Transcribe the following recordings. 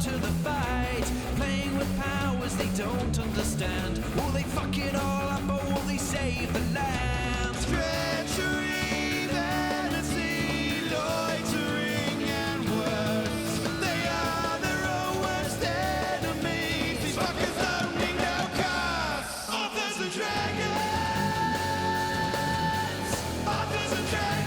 to the fight, playing with powers they don't understand. Will they fuck it all up or will they save the land? Treachery, vanity, loitering and worse. They are their own worst enemies. These fuckers don't need no cause. Authors and dragons. Authors and dragons.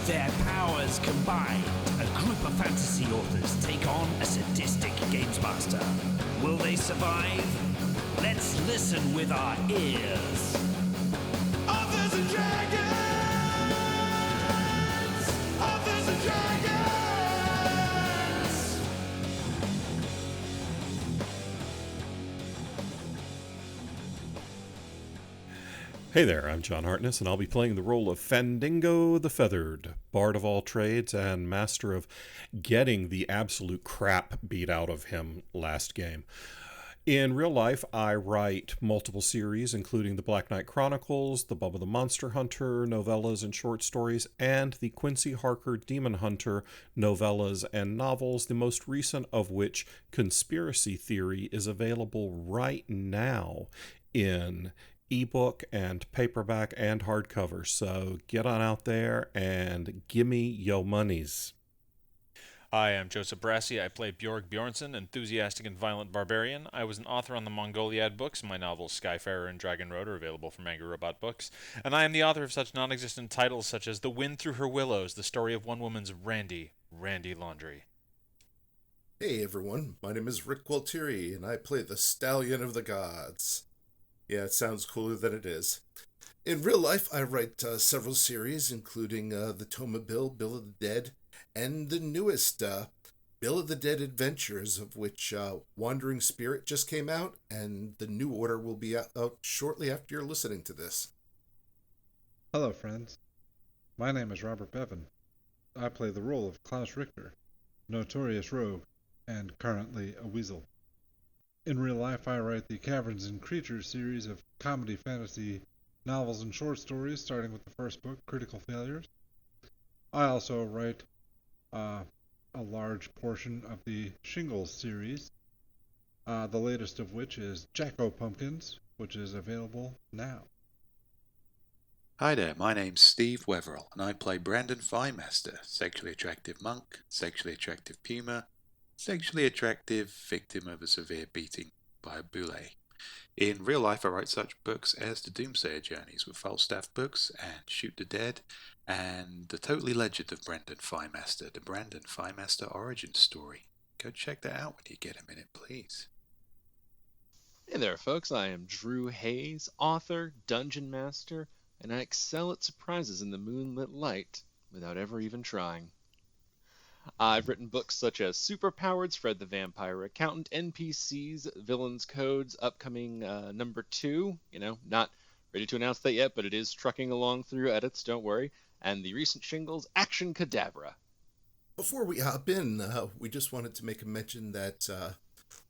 Their powers combined, a group of fantasy authors take on a sadistic games master. Will they survive? Let's listen with our ears. Authors and dragons! Authors and dragons! Hey there, I'm John Hartness, and I'll be playing the role of Fandango the Feathered, bard of all trades and master of getting the absolute crap beat out of him last game. In real life, I write multiple series, including the Black Knight Chronicles, the Bubba the Monster Hunter novellas and short stories, and the Quincy Harker Demon Hunter novellas and novels, the most recent of which, Conspiracy Theory, is available right now in ebook and paperback and hardcover. So get on out there and gimme yo monies. Hi, I'm Joseph Brassie. I play Bjorg Bjornsson, enthusiastic and violent barbarian. I was an author on the Mongoliad books. My novels Skyfarer and Dragon Road are available from Angry Robot Books. And I am the author of such non-existent titles such as The Wind Through Her Willows, the story of one woman's Randy Laundry. Hey everyone, my name is Rick Gualtieri, and I play the Stallion of the Gods. Yeah, it sounds cooler than it is. In real life, I write several series, including the Toma Bill of the Dead, and the newest Bill of the Dead Adventures, of which Wandering Spirit just came out, and the New Order will be out shortly after you're listening to this. Hello, friends. My name is Robert Bevin. I play the role of Klaus Richter, notorious rogue, and currently a weasel. In real life, I write the Caverns and Creatures series of comedy fantasy novels and short stories, starting with the first book, Critical Failures. I also write a large portion of the Shingles series, the latest of which is Jacko Pumpkins, which is available now. Hi there, my name's Steve Wetherill, and I play Brandon Firemaster, sexually attractive monk, sexually attractive puma, sexually attractive victim of a severe beating by a Bulette. In real life, I write such books as The Doomsayer Journeys with Falstaff Books and Shoot the Dead, and The Totally Legend of Brandon Firemaster, the Brandon Firemaster origin story. Go check that out when you get a minute, please. Hey there, folks. I am Drew Hayes, author, dungeon master, and I excel at surprises in the moonlit light without ever even trying. I've written books such as Superpowered, Fred the Vampire Accountant, NPCs, Villains Codes, upcoming number 2, not ready to announce that yet, but it is trucking along through edits, don't worry, and the recent Shingles Action Cadabra. Before we hop in, we just wanted to make a mention that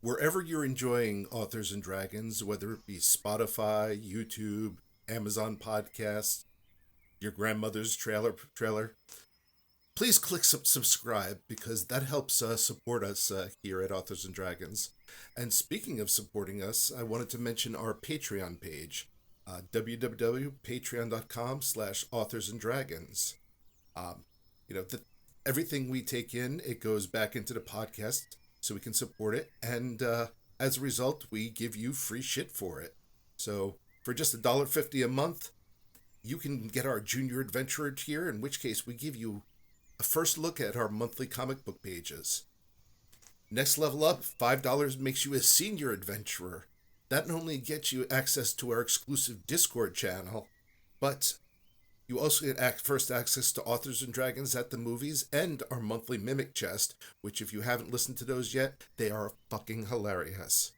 wherever you're enjoying Authors and Dragons, whether it be Spotify, YouTube, Amazon Podcasts, your grandmother's trailer, please click subscribe, because that helps support us here at Authors and Dragons. And speaking of supporting us, I wanted to mention our Patreon page, www.patreon.com/authorsanddragons. Everything we take in, it goes back into the podcast so we can support it. And as a result, we give you free shit for it. So for just $1.50 a month, you can get our Junior Adventurer tier, in which case we give you a first look at our monthly comic book pages. Next level up, $5 makes you a Senior Adventurer. That not only gets you access to our exclusive Discord channel, but you also get first access to Authors and Dragons at the Movies and our monthly Mimic Chest, which if you haven't listened to those yet, they are fucking hilarious.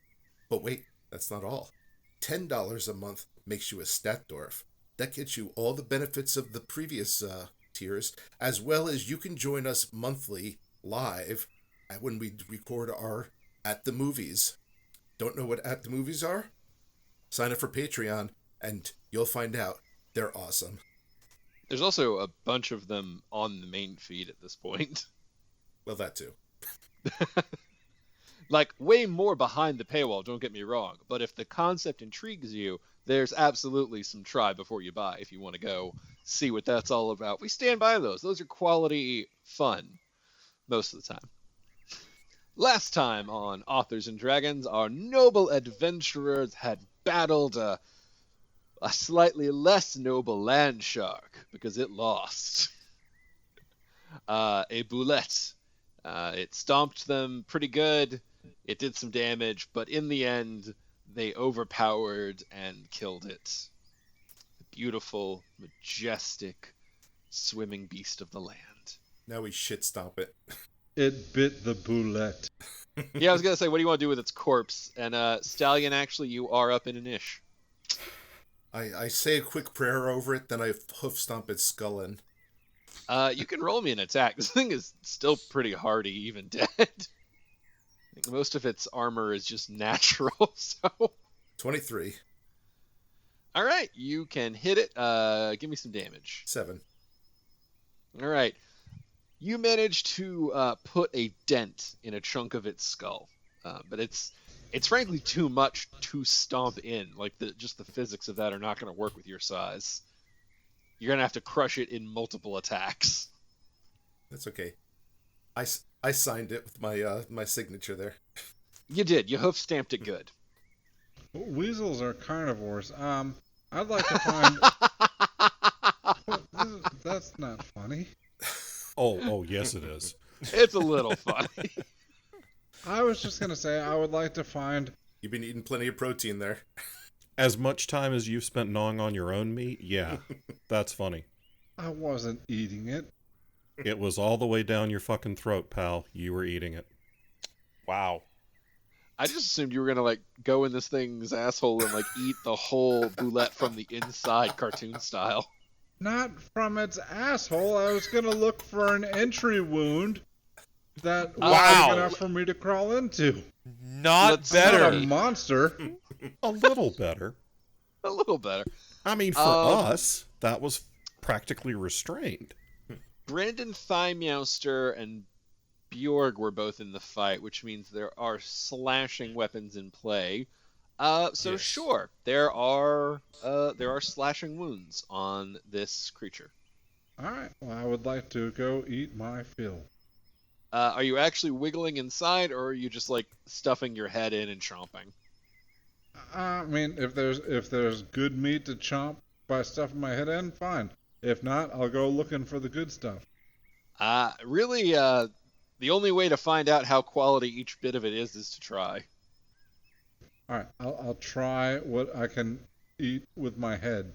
But wait, that's not all. $10 a month makes you a Statdorf. That gets you all the benefits of the previous tiers, as well as you can join us monthly live when we record our At the Movies. Don't know what At the Movies are? Sign up for Patreon and you'll find out. They're awesome. There's also a bunch of them on the main feed at this point. Well, that too. Like, way more behind the paywall, don't get me wrong. But if the concept intrigues you, there's absolutely some try before you buy if you want to go see what that's all about. We stand by those. Those are quality fun most of the time. Last time on Authors and Dragons, our noble adventurers had battled a slightly less noble land shark because it lost. A Bulette. It stomped them pretty good. It did some damage, but in the end, they overpowered and killed it. The beautiful, majestic, swimming beast of the land. Now we shit stomp it. It bit the Bulette. Yeah, I was going to say, what do you want to do with its corpse? And Stallion, actually, you are up in an ish. I say a quick prayer over it, then I hoof stomp its skull in. You can roll me an attack. This thing is still pretty hardy, even dead. I think most of its armor is just natural, so... 23. All right, you can hit it. Give me some damage. 7. All right. You manage to put a dent in a chunk of its skull, but it's frankly too much to stomp in. Like, just the physics of that are not going to work with your size. You're going to have to crush it in multiple attacks. That's okay. I signed it with my signature there. You did. You hoof stamped it good. Weasels are carnivores. I'd like to find... That's not funny. Oh, yes it is. It's a little funny. I was just going to say I would like to find... You've been eating plenty of protein there. As much time as you've spent gnawing on your own meat, yeah, that's funny. I wasn't eating it. It was all the way down your fucking throat, pal. You were eating it. Wow. I just assumed you were gonna like go in this thing's asshole and like eat the whole Bulette from the inside, cartoon style. Not from its asshole. I was going to look for an entry wound that was Wow. big enough for me to crawl into. Not Let's better. Not a monster. A little better. A little better. I mean, for us, that was practically restrained. Brandon Thighmeister and Bjorg were both in the fight, which means there are slashing weapons in play. So Yes. sure, there are slashing wounds on this creature. All right. Well, I would like to go eat my fill. Are you actually wiggling inside, or are you just like stuffing your head in and chomping? I mean, if there's good meat to chomp by stuffing my head in, fine. If not, I'll go looking for the good stuff. Really, the only way to find out how quality each bit of it is to try. All right. I'll try what I can eat with my head.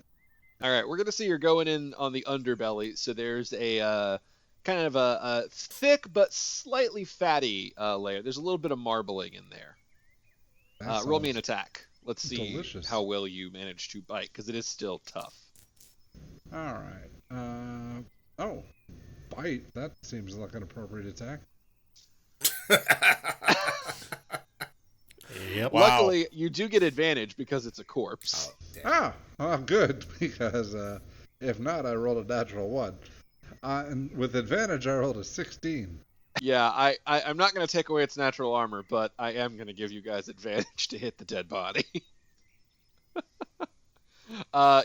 All right, we're gonna see you're going in on the underbelly. So there's a kind of a thick but slightly fatty layer. There's a little bit of marbling in there. That Roll me an sounds attack. Let's see delicious. how well you manage to bite, because it is still tough. All right. Bite. That seems like an appropriate attack. Yep. Wow. Luckily, you do get advantage because it's a corpse. Good, because if not, I rolled a natural 1. And with advantage, I rolled a 16. Yeah, I'm not going to take away its natural armor, but I am going to give you guys advantage to hit the dead body. A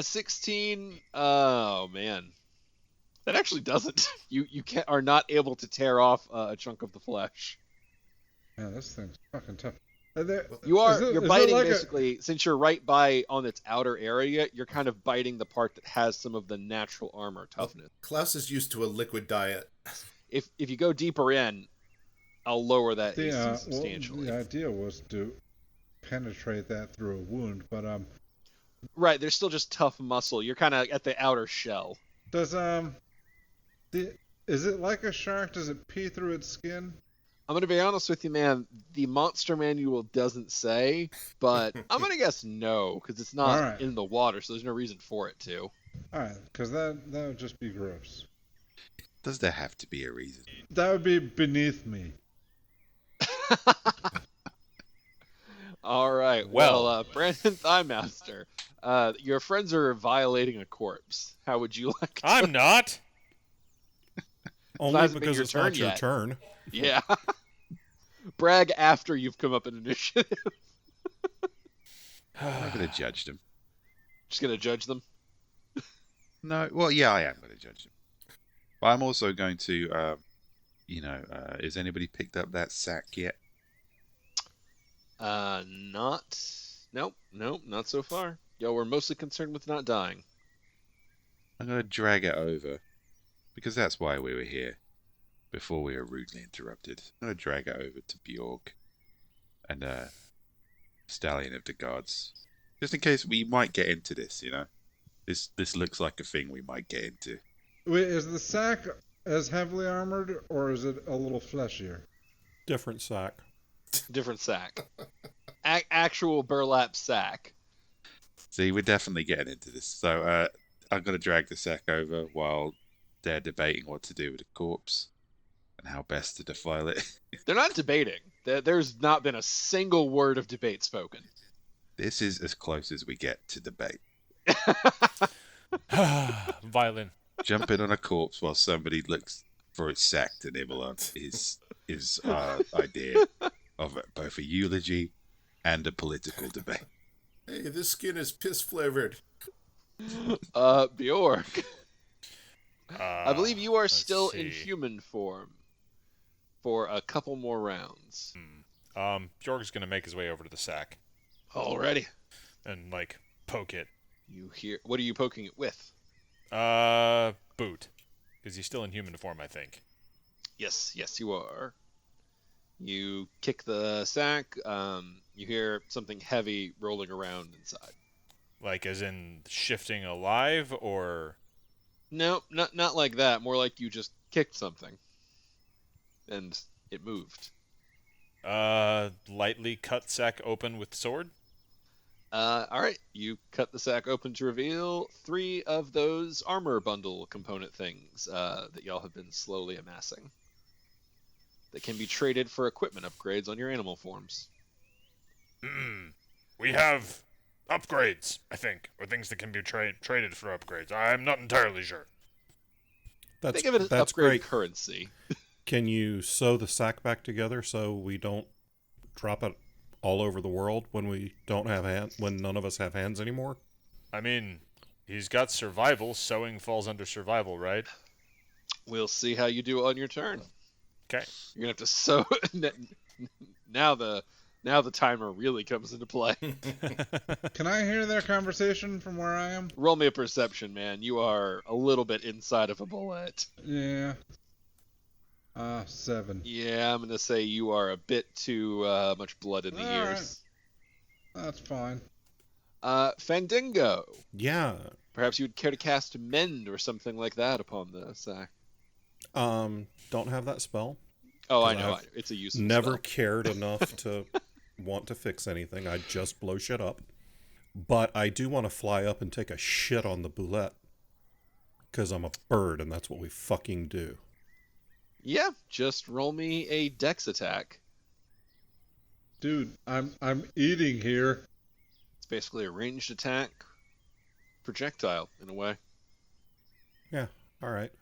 16. Oh man, that actually doesn't. You are not able to tear off a chunk of the flesh. Man, this thing's fucking tough. You're biting basically, since you're right by on its outer area, you're kind of biting the part that has some of the natural armor toughness. Klaus is used to a liquid diet. If you go deeper in, I'll lower that AC Well, substantially. the idea was to penetrate that through a wound, but Right, there's still just tough muscle. You're kind of at the outer shell. is it like a shark? Does it pee through its skin? I'm going to be honest with you, man. The monster manual doesn't say, but I'm going to guess no, because it's not Alright. in the water, so there's no reason for it to. All right, because that would just be gross. Does there have to be a reason? That would be beneath me. All right. Well, Brandon Thighmaster, your friends are violating a corpse. How would you like to... I'm not. Only hasn't been because your it's not turn your yet. turn. Yeah. Brag after you've come up in initiative. I'm not going to judge them. Just gonna judge them. No, well, yeah, I am going to judge them. But I'm also going to, has anybody picked up that sack yet? Nope, not so far. Yo, we're mostly concerned with not dying. I'm going to drag it over, because that's why we were here, before we were rudely interrupted. I'm going to drag it over to Bjorg and Stallion of the Gods. Just in case we might get into this, you know? This looks like a thing we might get into. Wait, is the sack as heavily armored, or is it a little fleshier? Different sack. Different sack. Actual burlap sack. See, we're definitely getting into this. So I'm going to drag the sack over while they're debating what to do with the corpse and how best to defile it. They're not debating. There's not been a single word of debate spoken. This is as close as we get to debate. Violin. Jumping on a corpse while somebody looks for its sack to nibble on is our idea of both a eulogy and a political debate. Hey, this skin is piss flavored. Bjork. I believe you are still in see. human form for a couple more rounds. Bjorg's gonna make his way over to the sack Alrighty. and poke it. You hear? What are you poking it with? Boot, because he's still in human form, I think. Yes, you are. You kick the sack. You hear something heavy rolling around inside. Like as in shifting alive, or No, not like that. More like you just kicked something, and it moved. lightly cut sack open with sword. All right. You cut the sack open to reveal 3 of those armor bundle component things that y'all have been slowly amassing. That can be traded for equipment upgrades on your animal forms. We have upgrades, I think, or things that can be traded for upgrades. I'm not entirely sure. Think of it as that's upgrade great. currency. Can you sew the sack back together so we don't drop it all over the world when we don't have when none of us have hands anymore? I mean, he's got survival. Sewing falls under survival, right? We'll see how you do on your turn. Okay. You're gonna have to sew. Now the timer really comes into play. Can I hear their conversation from where I am? Roll me a perception, man. You are a little bit inside of a bullet. Yeah. 7. Yeah, I'm gonna say you are a bit too much blood in the All ears. That's fine. Fandango. Yeah. Perhaps you would care to cast Mend or something like that upon the sack. Don't have that spell. Oh, I 'Cause know. I've It's a useful Never spell. cared enough to want to fix anything. I just blow shit up. But I do want to fly up and take a shit on the Bulette. Because I'm a bird and that's what we fucking do. Yeah, just roll me a dex attack. Dude, I'm eating here. It's basically a ranged attack projectile, in a way. Yeah, alright.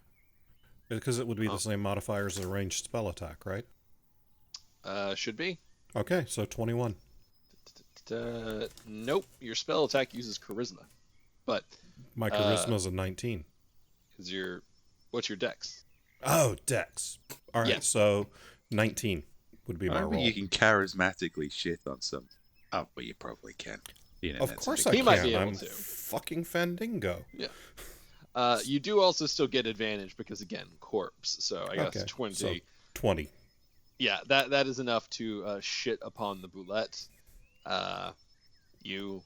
Because it would be the same modifier as a ranged spell attack, right? Should be. Okay, so 21. Nope, your spell attack uses charisma. But, My charisma's a 19. because what's your dex? Oh, Dex. Alright, Yeah. so 19 would be I my don't roll. think you can charismatically shit on some. Oh, but you probably can. You know, Of that's a course big- I He can. might be able I'm to. fucking Fandango. You do also still get advantage because, again, corpse. So I guess Okay, 20. so 20. Yeah, that is enough to shit upon the Bulette. You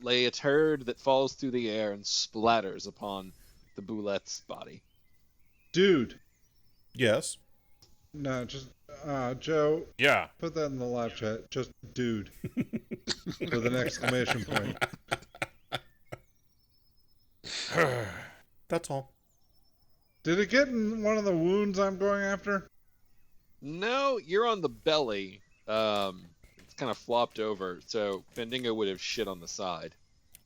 lay a turd that falls through the air and splatters upon the Bulette's body. Dude. Yes. No, just, Joe, Yeah. put that in the live chat. Just dude. With an exclamation point. That's all. Did it get in one of the wounds I'm going after? No, you're on the belly. It's kind of flopped over, so Fandango would have shit on the side.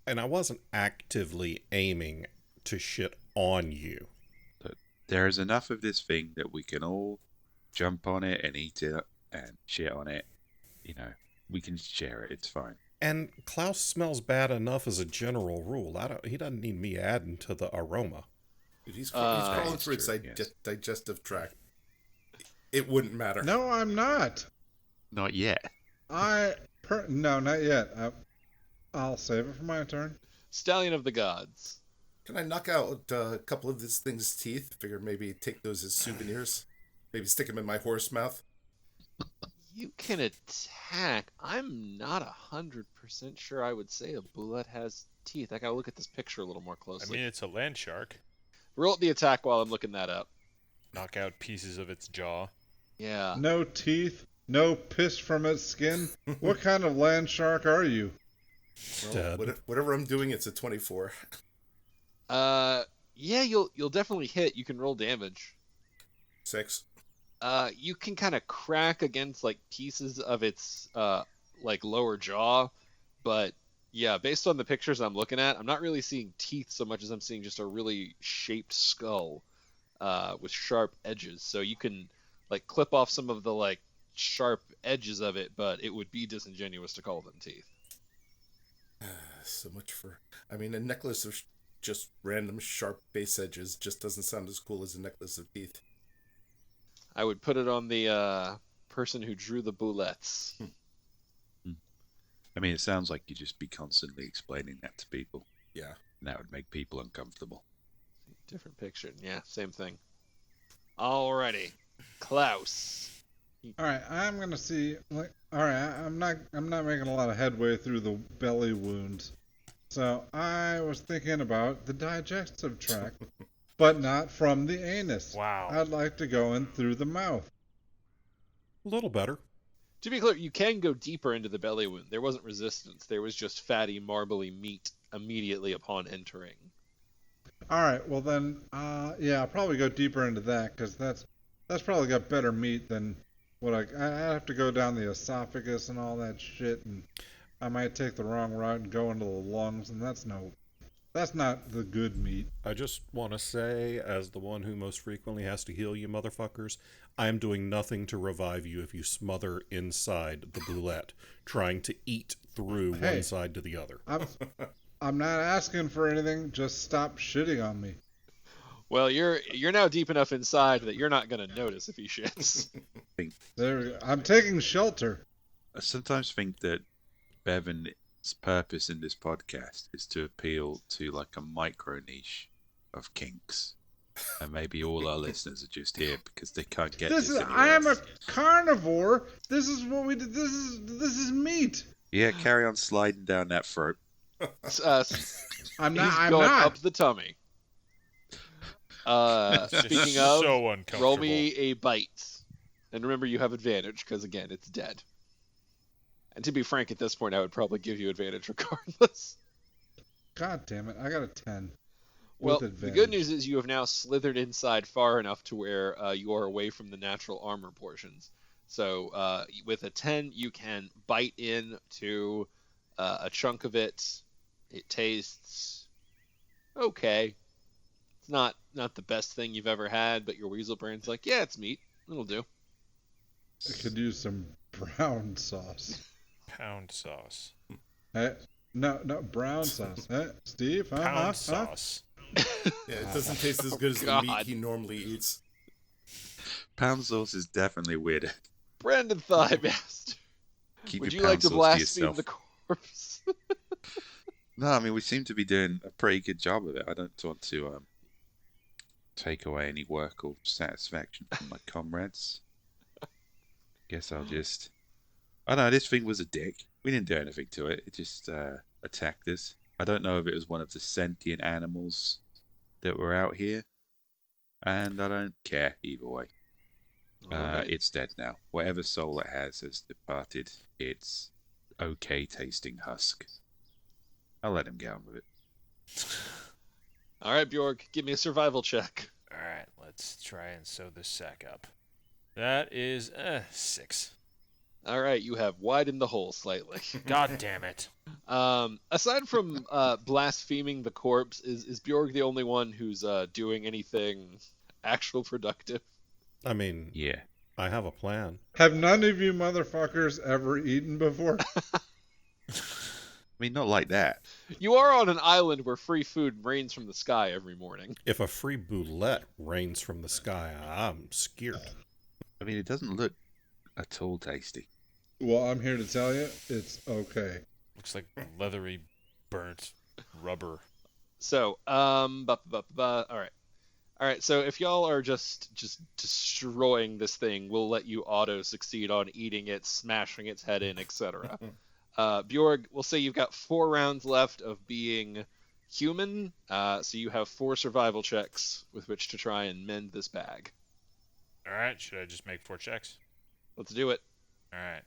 And I wasn't actively aiming to shit on you. There is enough of this thing that we can all jump on it and eat it and shit on it. You know, we can share it. It's fine. And Klaus smells bad enough as a general rule. He doesn't need me adding to the aroma. Dude, he's crawling through its digestive tract. It wouldn't matter. No, I'm not. Not yet. No, not yet. I'll save it for my turn. Stallion of the Gods. Can I knock out a couple of this thing's teeth? Figure maybe take those as souvenirs. Maybe stick them in my horse mouth. You can attack. I'm not 100% sure I would say a bullet has teeth. I gotta look at this picture a little more I closely. mean, it's a land shark. Roll the attack while I'm looking that up. Knock out pieces of its jaw. Yeah. No teeth, no piss from its skin. What kind of land shark are you? Well, whatever I'm doing, it's a 24. Yeah, you'll definitely hit. You can roll damage. 6. You can kind of crack against like pieces of its like lower jaw, but yeah, based on the pictures I'm looking at, I'm not really seeing teeth so much as I'm seeing just a really shaped skull with sharp edges. So you can like clip off some of the like sharp edges of it, but it would be disingenuous to call them teeth. So much for... I mean, a necklace of just random sharp base edges just doesn't sound as cool as a necklace of teeth. I would put it on the person who drew the Bulettes. I mean, it sounds like you'd just be constantly explaining that to people. Yeah. And that would make people uncomfortable. Different picture. Yeah, same thing. Alrighty. Klaus. All right, I'm gonna see. I'm not making a lot of headway through the belly wounds, so I was thinking about the digestive tract, but not from the anus. Wow. I'd like to go in through the mouth. A little better. To be clear, you can go deeper into the belly wound. There wasn't resistance. There was just fatty, marbly meat immediately upon entering. All right, well then, yeah, I'll probably go deeper into that because that's probably got better meat than what I have to go down the esophagus and all that shit, and I might take the wrong route and go into the lungs, and that's not the good meat. I just want to say, as the one who most frequently has to heal you motherfuckers, I am doing nothing to revive you if you smother inside the Bulette, trying to eat through one side to the other. I'm not asking for anything. Just stop shitting on me. Well, you're now deep enough inside that you're not going to notice if he shits. There we go. I'm taking shelter. I sometimes think that Bevin's purpose in this podcast is to appeal to like a micro niche of kinks. And maybe all our listeners are just here because they can't get this anywhere I am a else. carnivore. This is what we did. This is meat. Yeah, carry on sliding down that throat. I'm He's not. going up the tummy. Speaking of, so uncomfortable. roll me a bite. And remember, you have advantage because, again, it's dead. And to be frank, at this point, I would probably give you advantage regardless. God damn it! I got a 10. Well, with the advantage. good news is you have now slithered inside far enough to where you are away from the natural armor portions. So with a 10, you can bite into a chunk of it. It tastes okay. It's not the best thing you've ever had, but your weasel brain's like, yeah, it's meat. It'll do. I could use some brown sauce. Pound sauce. No, brown sauce. Steve? Pound sauce. Yeah, it doesn't taste as good as the meat he normally eats. Pound sauce is definitely weirder. Brandon Thighmaster, Keep would your you like pound to sauce blaspheme yourself. the corpse? No, I mean, we seem to be doing a pretty good job of it. I don't want to take away any work or satisfaction from my comrades. Guess I'll just... I don't know, this thing was a dick. We didn't do anything to it. It just attacked us. I don't know if it was one of the sentient animals that were out here. And I don't care either way. Alright. It's dead now. Whatever soul it has departed. It's okay tasting husk. I'll let him get on with it. All right, Bjork, give me a survival check. All right, let's try and sew this sack up. That is 6. All right, you have widened the hole slightly. God damn it. Aside from blaspheming the corpse, is Bjork the only one who's doing anything actual productive. I mean, Yeah. I have a plan. Have none of you motherfuckers ever eaten before? I mean, not like that. You are on an island where free food rains from the sky every morning. If a free Bulette rains from the sky, I'm scared. I mean, it doesn't look at all tasty. Well, I'm here to tell you, it's okay. Looks like leathery, burnt rubber. So, all right. So if y'all are just destroying this thing, we'll let you auto succeed on eating it, smashing its head in, etc. Bjorg, we'll say you've got 4 rounds left of being human, so you have 4 survival checks with which to try and mend this bag. All right, should I just make 4 checks? Let's do it. All right.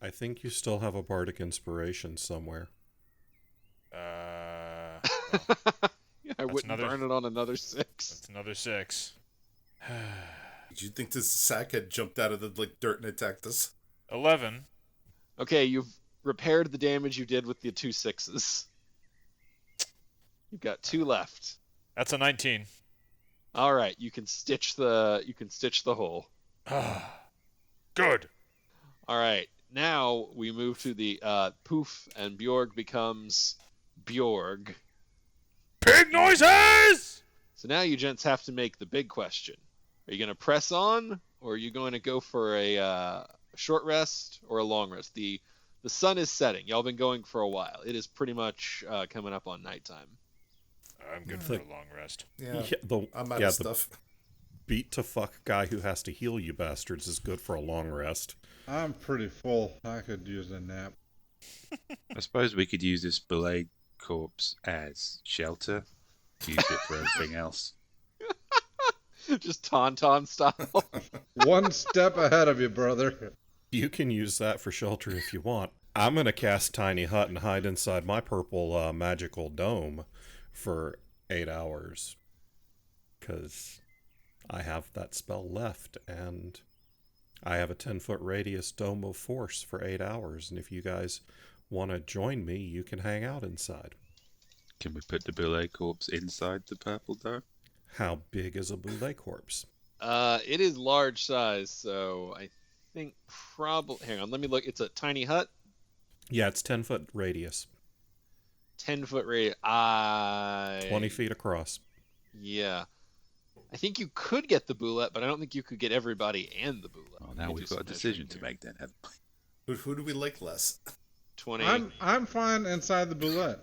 I think you still have a bardic inspiration somewhere. Yeah, I wouldn't burn it on another 6. That's another 6. Did you think this sack had jumped out of the dirt and attacked us? 11. Okay, you've repaired the damage you did with the 2 6s. You've got 2 left. That's a 19. All right, you can stitch the hole. Good. All right, now we move to the poof, and Bjorg becomes Bjorg. Big noises! So now you gents have to make the big question. Are you going to press on, or are you going to go for a short rest or a long rest? The sun is setting. Y'all been going for a while. It is pretty much coming up on nighttime. I'm good for a long rest. Yeah, the, I'm out yeah, of stuff. beat to fuck guy who has to heal you bastards is good for a long rest. I'm pretty full. I could use a nap. I suppose we could use this Bulette corpse as shelter. Use it for everything else. Just Tauntaun style. One step ahead of you, brother. You can use that for shelter if you want. I'm going to cast Tiny Hut and hide inside my purple magical dome for 8 hours. Because I have that spell left, and I have a 10-foot radius dome of force for 8 hours. And if you guys want to join me, you can hang out inside. Can we put the Bulette corpse inside the purple dome? How big is a Bulette corpse? It is large size, so I think probably... Hang on, let me look. It's a tiny hut. Yeah, it's 10-foot radius. 10-foot radius. 20 feet across. Yeah. I think you could get the Bulette, but I don't think you could get everybody and the Bulette. Well, now we've got a decision to make then, haven't we? Who do we like less? 20. I'm fine inside the Bulette.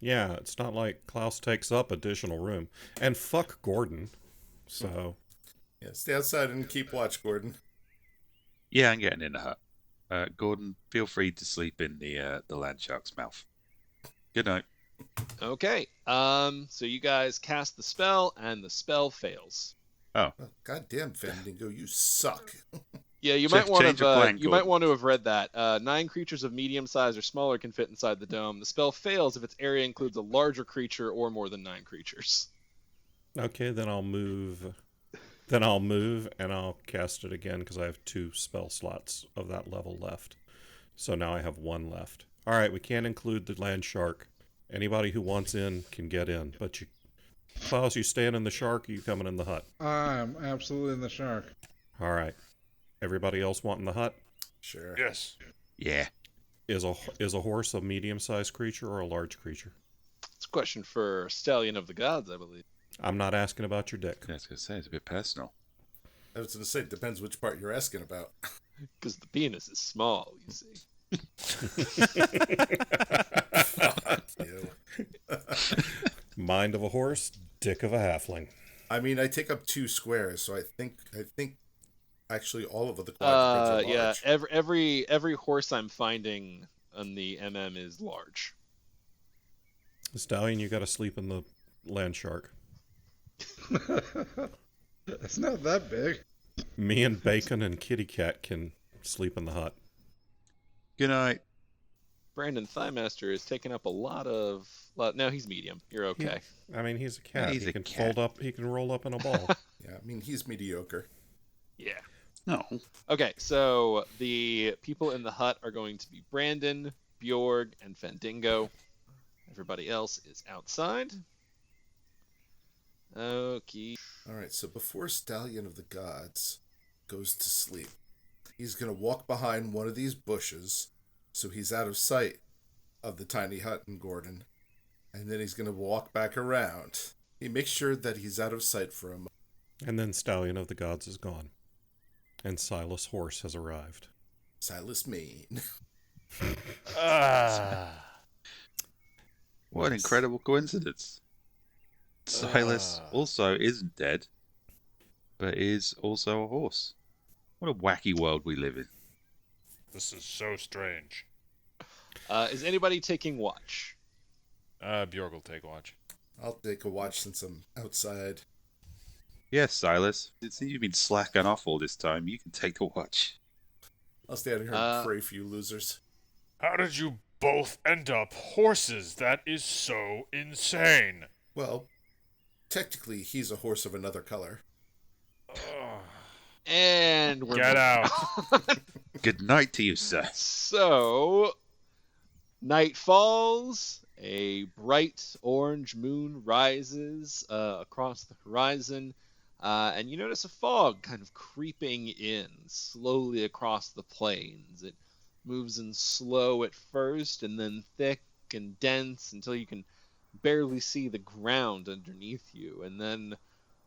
Yeah, it's not like Klaus takes up additional room. And fuck Gordon. So, Yeah, stay outside and keep watch, Gordon. Yeah, I'm getting in the hut. Gordon, feel free to sleep in the land shark's mouth. Good night. Okay. So you guys cast the spell, and the spell fails. Oh, goddamn, Fandango, you suck. Yeah, you Change your plan, might want to have read that. 9 creatures of medium size or smaller can fit inside the dome. The spell fails if its area includes a larger creature or more than 9 creatures. okay, then I'll move. Then I'll move and I'll cast it again because I have 2 spell slots of that level left. So now I have 1 left. All right, we can't include the land shark. Anybody who wants in can get in, but you, Klaus, you staying in the shark? Or you coming in the hut? I'm absolutely in the shark. All right. Everybody else wanting the hut? Sure. Yes. Yeah. Is a horse a medium-sized creature or a large creature? It's a question for Stallion of the Gods, I believe. I'm not asking about your dick. I was going to say, it's a bit personal. I was going to say, it depends which part you're asking about. Because the penis is small, you see. Fuck you. Mind of a horse, dick of a halfling. I mean, I take up 2 squares, so I think actually all of the quadrupeds are large. Yeah, every horse I'm finding on the MM is large. Stallion, you got to sleep in the land shark. It's not that big. Me and Bacon and Kitty Cat can sleep in the hut. Good night. Brandon Thighmaster is taking up a lot. No, he's medium. You're okay. I mean, he's a cat. He's he a can cat. fold up. He can roll up in a ball. Yeah, I mean, he's mediocre. Yeah. No. Okay, so the people in the hut are going to be Brandon, Bjorg, and Fandango. Everybody else is outside. Okay. All right, so before Stallion of the Gods goes to sleep, he's going to walk behind one of these bushes so he's out of sight of the tiny hut and Gordon. And then he's going to walk back around. He makes sure that he's out of sight for a moment. And then Stallion of the Gods is gone. And Silas Horse has arrived. Silas Maine. What an incredible coincidence. Silas also isn't dead, but is also a horse. What a wacky world we live in. This is so strange. Is anybody taking watch? Bjorg will take watch. I'll take a watch since I'm outside. Yes, Silas. Since you've been slacking off all this time, you can take the watch. I'll stand here and pray for you losers. How did you both end up horses? That is so insane. Well, technically, he's a horse of another color. And we're Get out. Good night to you, sir. So, night falls, a bright orange moon rises across the horizon, and you notice a fog kind of creeping in slowly across the plains. It moves in slow at first, and then thick and dense until you can barely see the ground underneath you, and then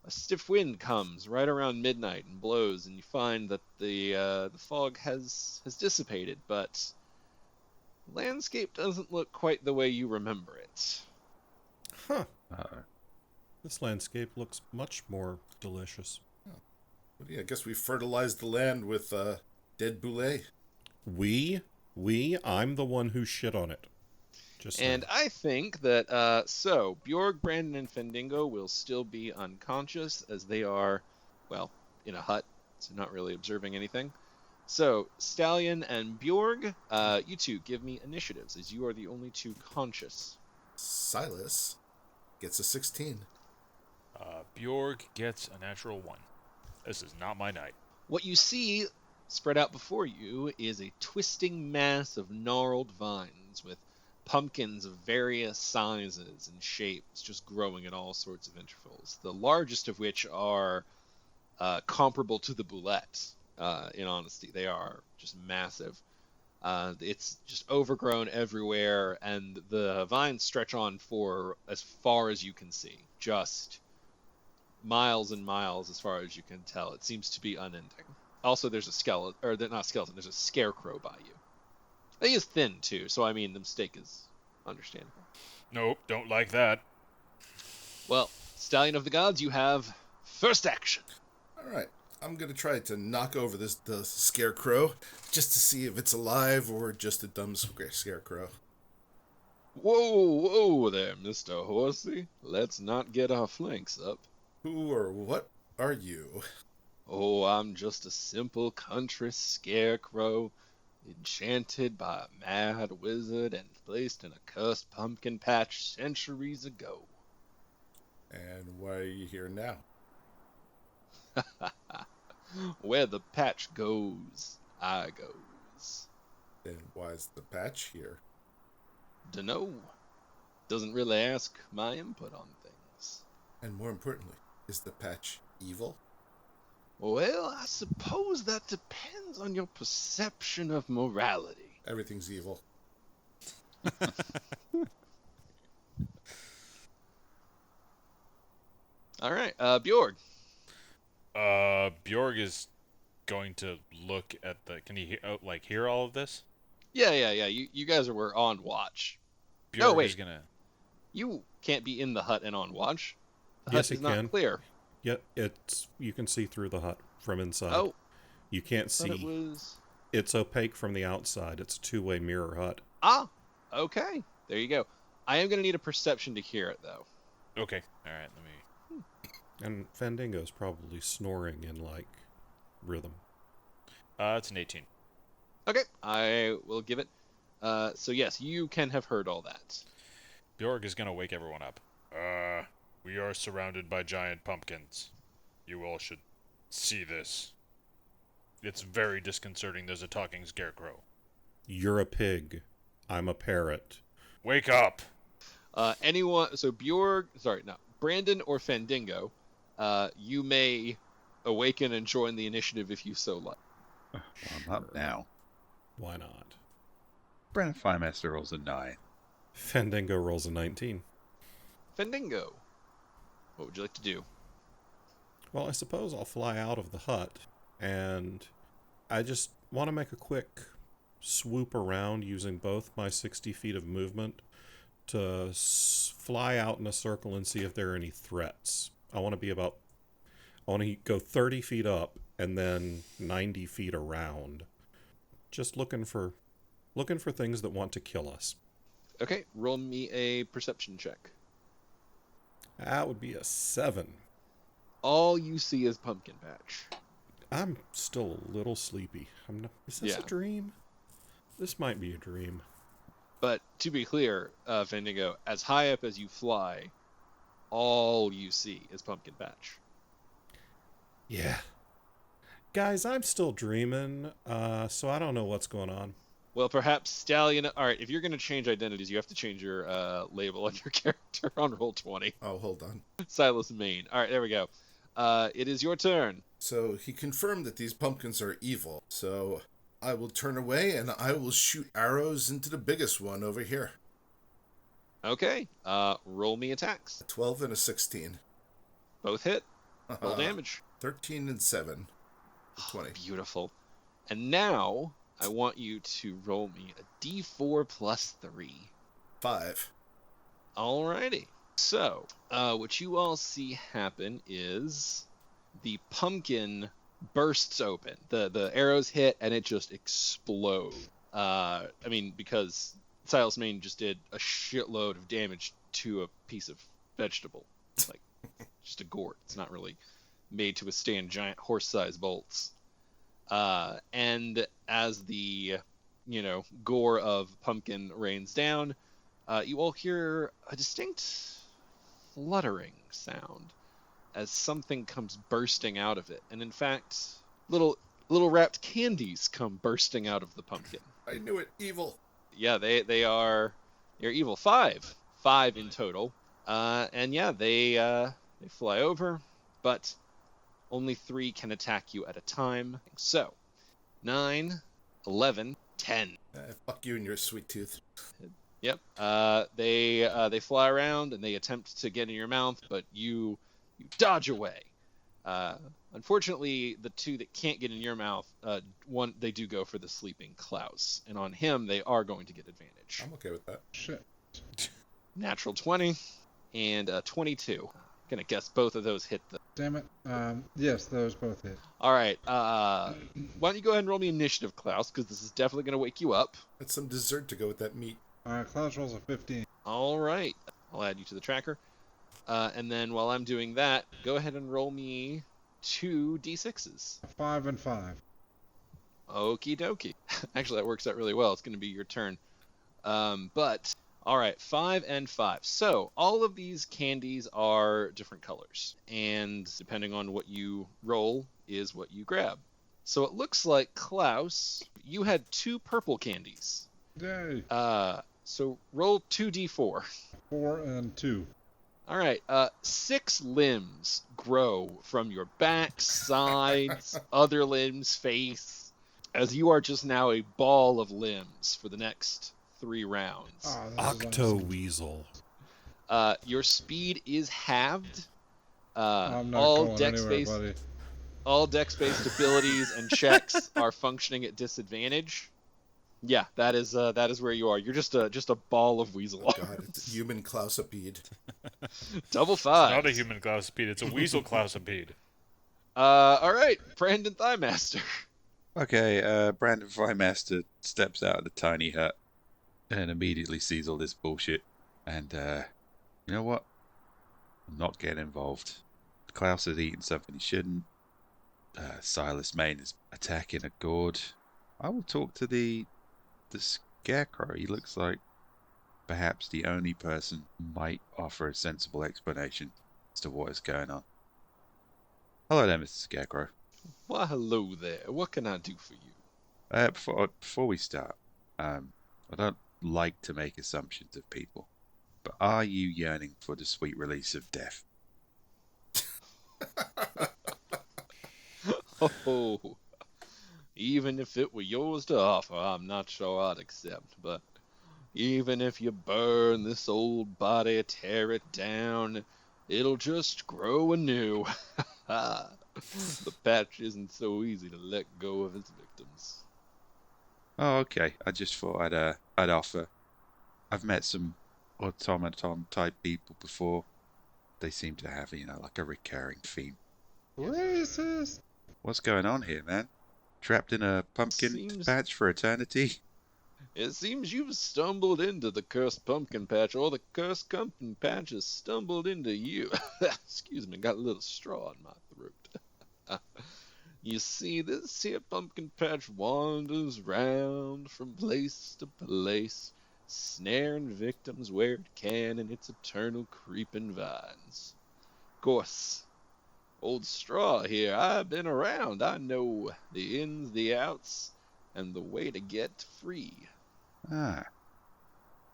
a stiff wind comes right around midnight and blows, and you find that the fog has dissipated, but the landscape doesn't look quite the way you remember it. Huh. This landscape looks much more delicious. Well, yeah, I guess we fertilized the land with dead Bulette. I'm the one who shit on it. And I think that, Bjorg, Brandon, and Fendingo will still be unconscious as they are, well, in a hut, so not really observing anything. So, Stallion and Bjorg, you two give me initiatives, as you are the only two conscious. Silas gets a 16. Bjorg gets a natural 1. This is not my night. What you see spread out before you is a twisting mass of gnarled vines with pumpkins of various sizes and shapes just growing at all sorts of intervals, the largest of which are comparable to the Bulette, in honesty. They are just massive. It's just overgrown everywhere, and the vines stretch on for as far as you can see, just miles and miles as far as you can tell. It seems to be unending. Also, there's a skeleton, or not skeleton, there's a scarecrow by you. He is thin, too, so, I mean, the mistake is understandable. Nope, don't like that. Well, Stallion of the Gods, you have first action. All right. I'm going to try to knock over the scarecrow just to see if it's alive or just a dumb scarecrow. Whoa there, Mr. Horsey. Let's not get our flanks up. Who or what are you? Oh, I'm just a simple country scarecrow, enchanted by a mad wizard and placed in a cursed pumpkin patch centuries ago. And why are you here now? Where the patch goes, I goes. Then why is the patch here? Dunno. Doesn't really ask my input on things. And more importantly, is the patch evil? Well, I suppose that depends on your perception of morality. Everything's evil. All right, Bjorg. Bjorg is going to look at the... Can he hear all of this? Yeah. You guys were on watch. Bjorg wait. is gonna... You can't be in the hut and on watch. The Yes, hut is he not can. clear. Yeah, you can see through the hut from inside. Oh, You can't I thought see. it was... It's opaque from the outside. It's a two-way mirror hut. Ah, okay. There you go. I am going to need a perception to hear it, though. Okay, alright, let me... And Fandingo's probably snoring in, rhythm. It's an 18. Okay, I will give it. So yes, you can have heard all that. Bjorg is gonna wake everyone up. We are surrounded by giant pumpkins. You all should see this. It's very disconcerting. There's a talking scarecrow. You're a pig. I'm a parrot. Wake up! Anyone? So Bjorg, Brandon or Fandango, you may awaken and join the initiative if you so like. Well, I'm up now. Why not? Brandon Firemaster rolls a 9. Fandango rolls a 19. Fandango, what would you like to do? Well, I suppose I'll fly out of the hut, and I just want to make a quick swoop around using both my 60 feet of movement to fly out in a circle and see if there are any threats. I want to go 30 feet up and then 90 feet around. Just looking for things that want to kill us. Okay, roll me a perception check. That would be a 7. All you see is Pumpkin Patch. I'm still a little sleepy. Is this a dream? This might be a dream. But to be clear, Fandango, as high up as you fly, all you see is Pumpkin Patch. Yeah. Guys, I'm still dreaming, so I don't know what's going on. Well, perhaps Stallion... Alright, if you're going to change identities, you have to change your label on your character on Roll20. Oh, hold on. Silas Main. Alright, there we go. It is your turn. So he confirmed that these pumpkins are evil. So I will turn away and I will shoot arrows into the biggest one over here. Okay, roll me attacks. A 12 and a 16. Both hit. Roll damage. 13 and 7. 20. Beautiful. And now, I want you to roll me a d4 plus 3. 5. Alrighty. So, what you all see happen is the pumpkin bursts open. The arrows hit and it just explodes. Because Silas Main just did a shitload of damage to a piece of vegetable. It's like just a gourd. It's not really made to withstand giant horse-sized bolts. And as the, gore of pumpkin rains down, you all hear a distinct fluttering sound as something comes bursting out of it. And in fact, little wrapped candies come bursting out of the pumpkin. I knew it. Evil. Yeah, they're evil. 5 in total. They fly over, but only 3 can attack you at a time. So, 9, 11, 10. Fuck you and your sweet tooth. Yep. They fly around and they attempt to get in your mouth, but you dodge away. Unfortunately, the 2 that can't get in your mouth, they do go for the sleeping Klaus, and on him they are going to get advantage. I'm okay with that. Shit. Natural 20 and 22. Gonna guess both of those hit the. Damn it. Yes, those both hit. All right. Why don't you go ahead and roll me initiative, Klaus, because this is definitely gonna wake you up. That's some dessert to go with that meat. Klaus rolls a 15. All right. I'll add you to the tracker. And then while I'm doing that, go ahead and roll me 2 d6s. 5 and 5. Okie dokie. Actually, that works out really well. It's going to be your turn. All right, 5 and 5. So all of these candies are different colors. And depending on what you roll is what you grab. So it looks like, Klaus, you had 2 purple candies. Yay. So roll 2d4. 4 and 2. All right, 6 limbs grow from your back, sides, other limbs, face, as you are just now a ball of limbs for the next 3 rounds. Octo-weasel. Your speed is halved. I'm not all going dex-based, anywhere, buddy. all dex-based abilities and checks are functioning at disadvantage. Yeah, that is where you are. You're just a ball of weasel arms. God, it's human Klausopede. Double 5. Not a human Klausopede, it's a weasel Klausopede. All right, Brandon Thighmaster. Okay, Brandon Firemaster steps out of the tiny hut and immediately sees all this bullshit. And, you know what? I'm not getting involved. Klaus has eaten something he shouldn't. Silas Main is attacking a gourd. I will talk to the scarecrow. He looks like perhaps the only person who might offer a sensible explanation as to what is going on. Hello there, Mr. Scarecrow. Why, hello there. What can I do for you? Before we start, I don't like to make assumptions of people, but are you yearning for the sweet release of death? Oh, even if it were yours to offer, I'm not sure I'd accept. But even if you burn this old body, tear it down, it'll just grow anew. The patch isn't so easy to let go of its victims. Oh, okay. I just thought I'd offer. I've met some automaton type people before. They seem to have, like a recurring theme. Racist! What's going on here, man? Trapped in a pumpkin patch for eternity? It seems you've stumbled into the cursed pumpkin patch, or the cursed pumpkin patch has stumbled into you. Excuse me, got a little straw in my throat. You see, this here pumpkin patch wanders round from place to place, snaring victims where it can in its eternal creeping vines. Of course, old straw here, I've been around. I know the ins, the outs, and the way to get free. Ah.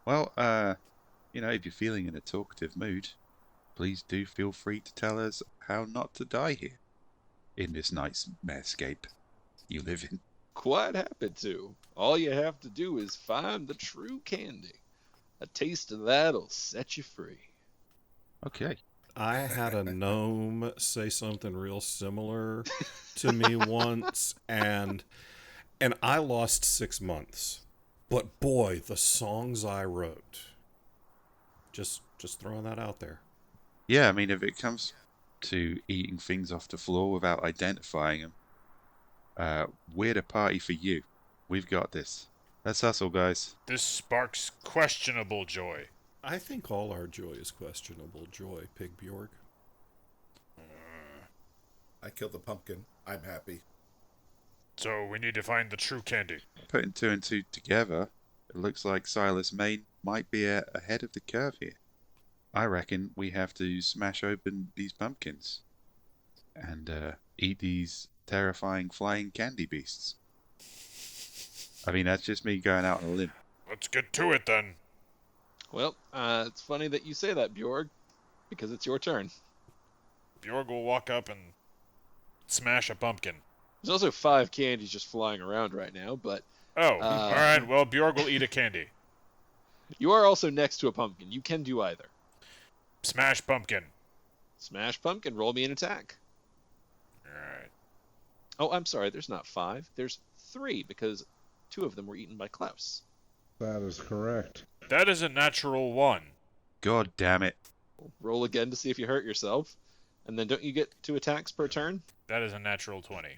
Well, if you're feeling in a talkative mood, please do feel free to tell us how not to die here, in this nice marescape you live in. Quite happy to. All you have to do is find the true candy. A taste of that'll set you free. Okay. I had a gnome say something real similar to me once, and I lost 6 months. But boy, the songs I wrote. Just throwing that out there. Yeah, I mean, if it comes to eating things off the floor without identifying them, we're the party for you. We've got this. Let's hustle, guys. This sparks questionable joy. I think all our joy is questionable joy, Pig Bjorg. I killed the pumpkin. I'm happy. So we need to find the true candy. Putting two and two together, it looks like Silas Main might be ahead of the curve here. I reckon we have to smash open these pumpkins and eat these terrifying flying candy beasts. I mean, that's just me going out on a limb. Let's get to it then. Well, it's funny that you say that, Bjorg, because it's your turn. Bjorg will walk up and smash a pumpkin. There's also 5 candies just flying around right now, but... Oh, all right. Well, Bjorg will eat a candy. You are also next to a pumpkin. You can do either. Smash pumpkin. Smash pumpkin. Roll me an attack. All right. Oh, I'm sorry. There's not 5. There's 3, because 2 of them were eaten by Klaus. That is correct. That is a natural 1. God damn it. Roll again to see if you hurt yourself. And then don't you get 2 attacks per turn? That is a natural 20.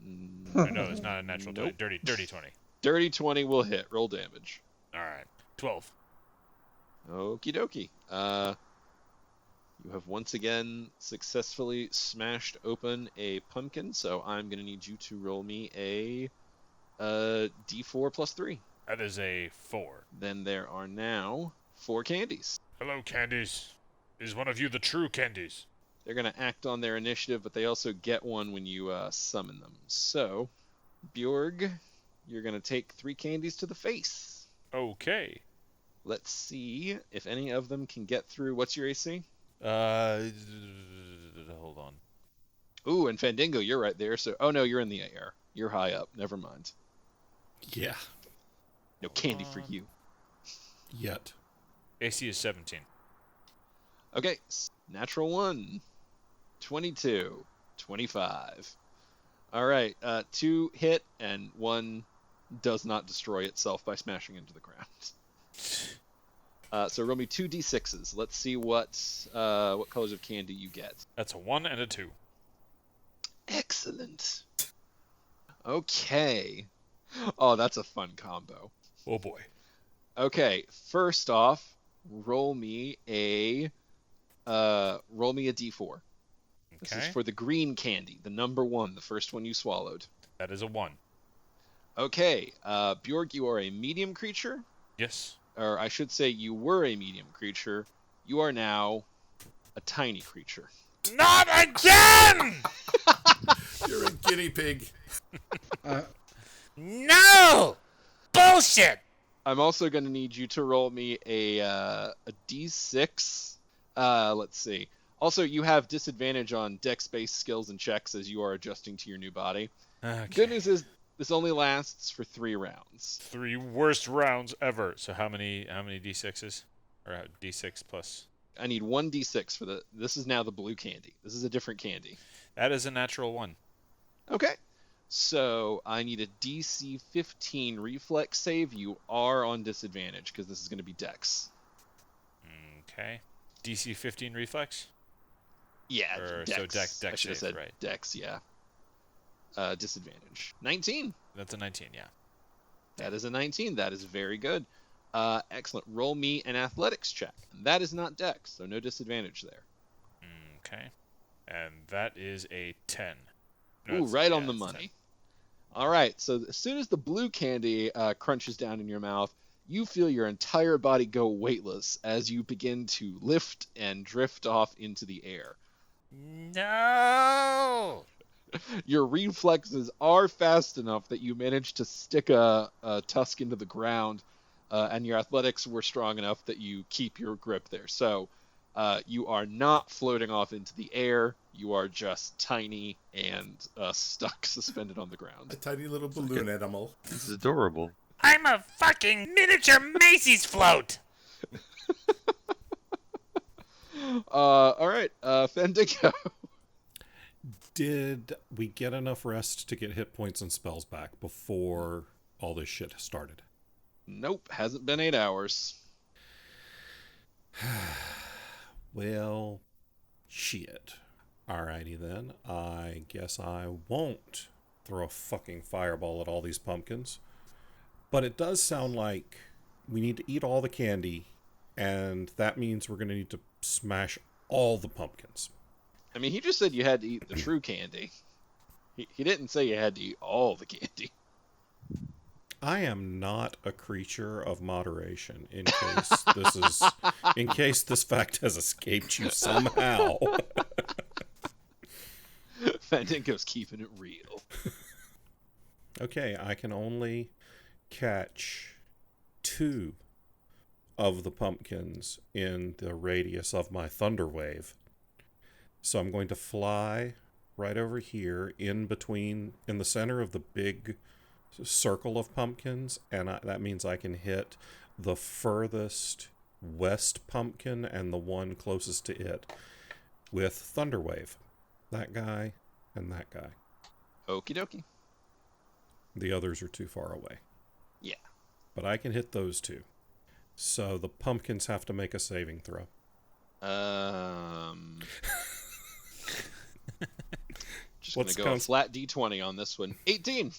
Mm, No, it's not a natural 20. Nope. Dirty 20. Dirty 20 will hit. Roll damage. All right. 12. Okie dokie. You have once again successfully smashed open a pumpkin, so I'm going to need you to roll me a D4 plus 3. That is a 4. Then there are now 4 candies. Hello, candies. Is one of you the true candies? They're going to act on their initiative, but they also get one when you summon them. So, Bjorg, you're going to take 3 candies to the face. Okay. Let's see if any of them can get through. What's your AC? Hold on. Ooh, and Fandango, you're right there. So, oh no, you're in the air. You're high up. Never mind. Yeah. No candy for you. Yet. AC is 17. Okay, natural 1, 22, 25. All right, 2 hit and 1 does not destroy itself by smashing into the ground. So roll me 2 d6s. Let's see what colors of candy you get. That's a 1 and a 2. Excellent. Okay. Oh, that's a fun combo. Oh boy. Okay, first off, roll me a d4. This is Okay. for the green candy, the number 1, the first one you swallowed. That is a 1. Okay, Bjorg, you are a medium creature. Yes. Or I should say you were a medium creature. You are now a tiny creature. Not again! You're a guinea pig. No! Bullshit! I'm also going to need you to roll me a d6. Let's see. Also, you have disadvantage on dex-based skills and checks as you are adjusting to your new body. Okay. Good news is this only lasts for 3 rounds. 3 worst rounds ever. So how many d6s? Or d6 plus? I need 1d6 for the... This is now the blue candy. This is a different candy. That is a natural 1. Okay. So I need a DC 15 reflex save. You are on disadvantage because this is going to be dex. Okay. DC 15 reflex? Yeah, Or, dex. so dex I should have save, said right. dex, yeah. Disadvantage. 19. That's a 19, yeah. That is a 19. That is very good. Excellent. Roll me an athletics check. That is not dex, so no disadvantage there. Okay. And that is a 10. No, Ooh, it's- right yeah, on the it's 10. money. All right, so as soon as the blue candy crunches down in your mouth, you feel your entire body go weightless as you begin to lift and drift off into the air. No! Your reflexes are fast enough that you manage to stick a tusk into the ground, and your athletics were strong enough that you keep your grip there. So you are not floating off into the air. You are just tiny and stuck, suspended on the A all tiny little balloon animal. This is adorable. I'm a fucking miniature Macy's float! right, Fandico. Did we get enough rest to get hit points and spells back before all this shit started? Nope, hasn't been 8 hours. Well, shit. Alrighty then. I guess I won't throw a fucking fireball at all these pumpkins. But it does sound like we need to eat all the candy, and that means we're going to need to smash all the pumpkins. I mean, he just said you had to eat the true candy. He didn't say you had to eat all the candy. I am not a creature of moderation in case this fact has escaped you somehow. Fandango's keeping it real. Okay, I can only catch 2 of the pumpkins in the radius of my thunder wave. So I'm going to fly right over here in the center of the big circle of pumpkins, and that means I can hit the furthest west pumpkin and the one closest to it with thunder wave. That guy and that guy. Okie dokie. The others are too far away. Yeah. But I can hit those 2. So the pumpkins have to make a saving throw. Just going to go a flat D20 on this one. 18.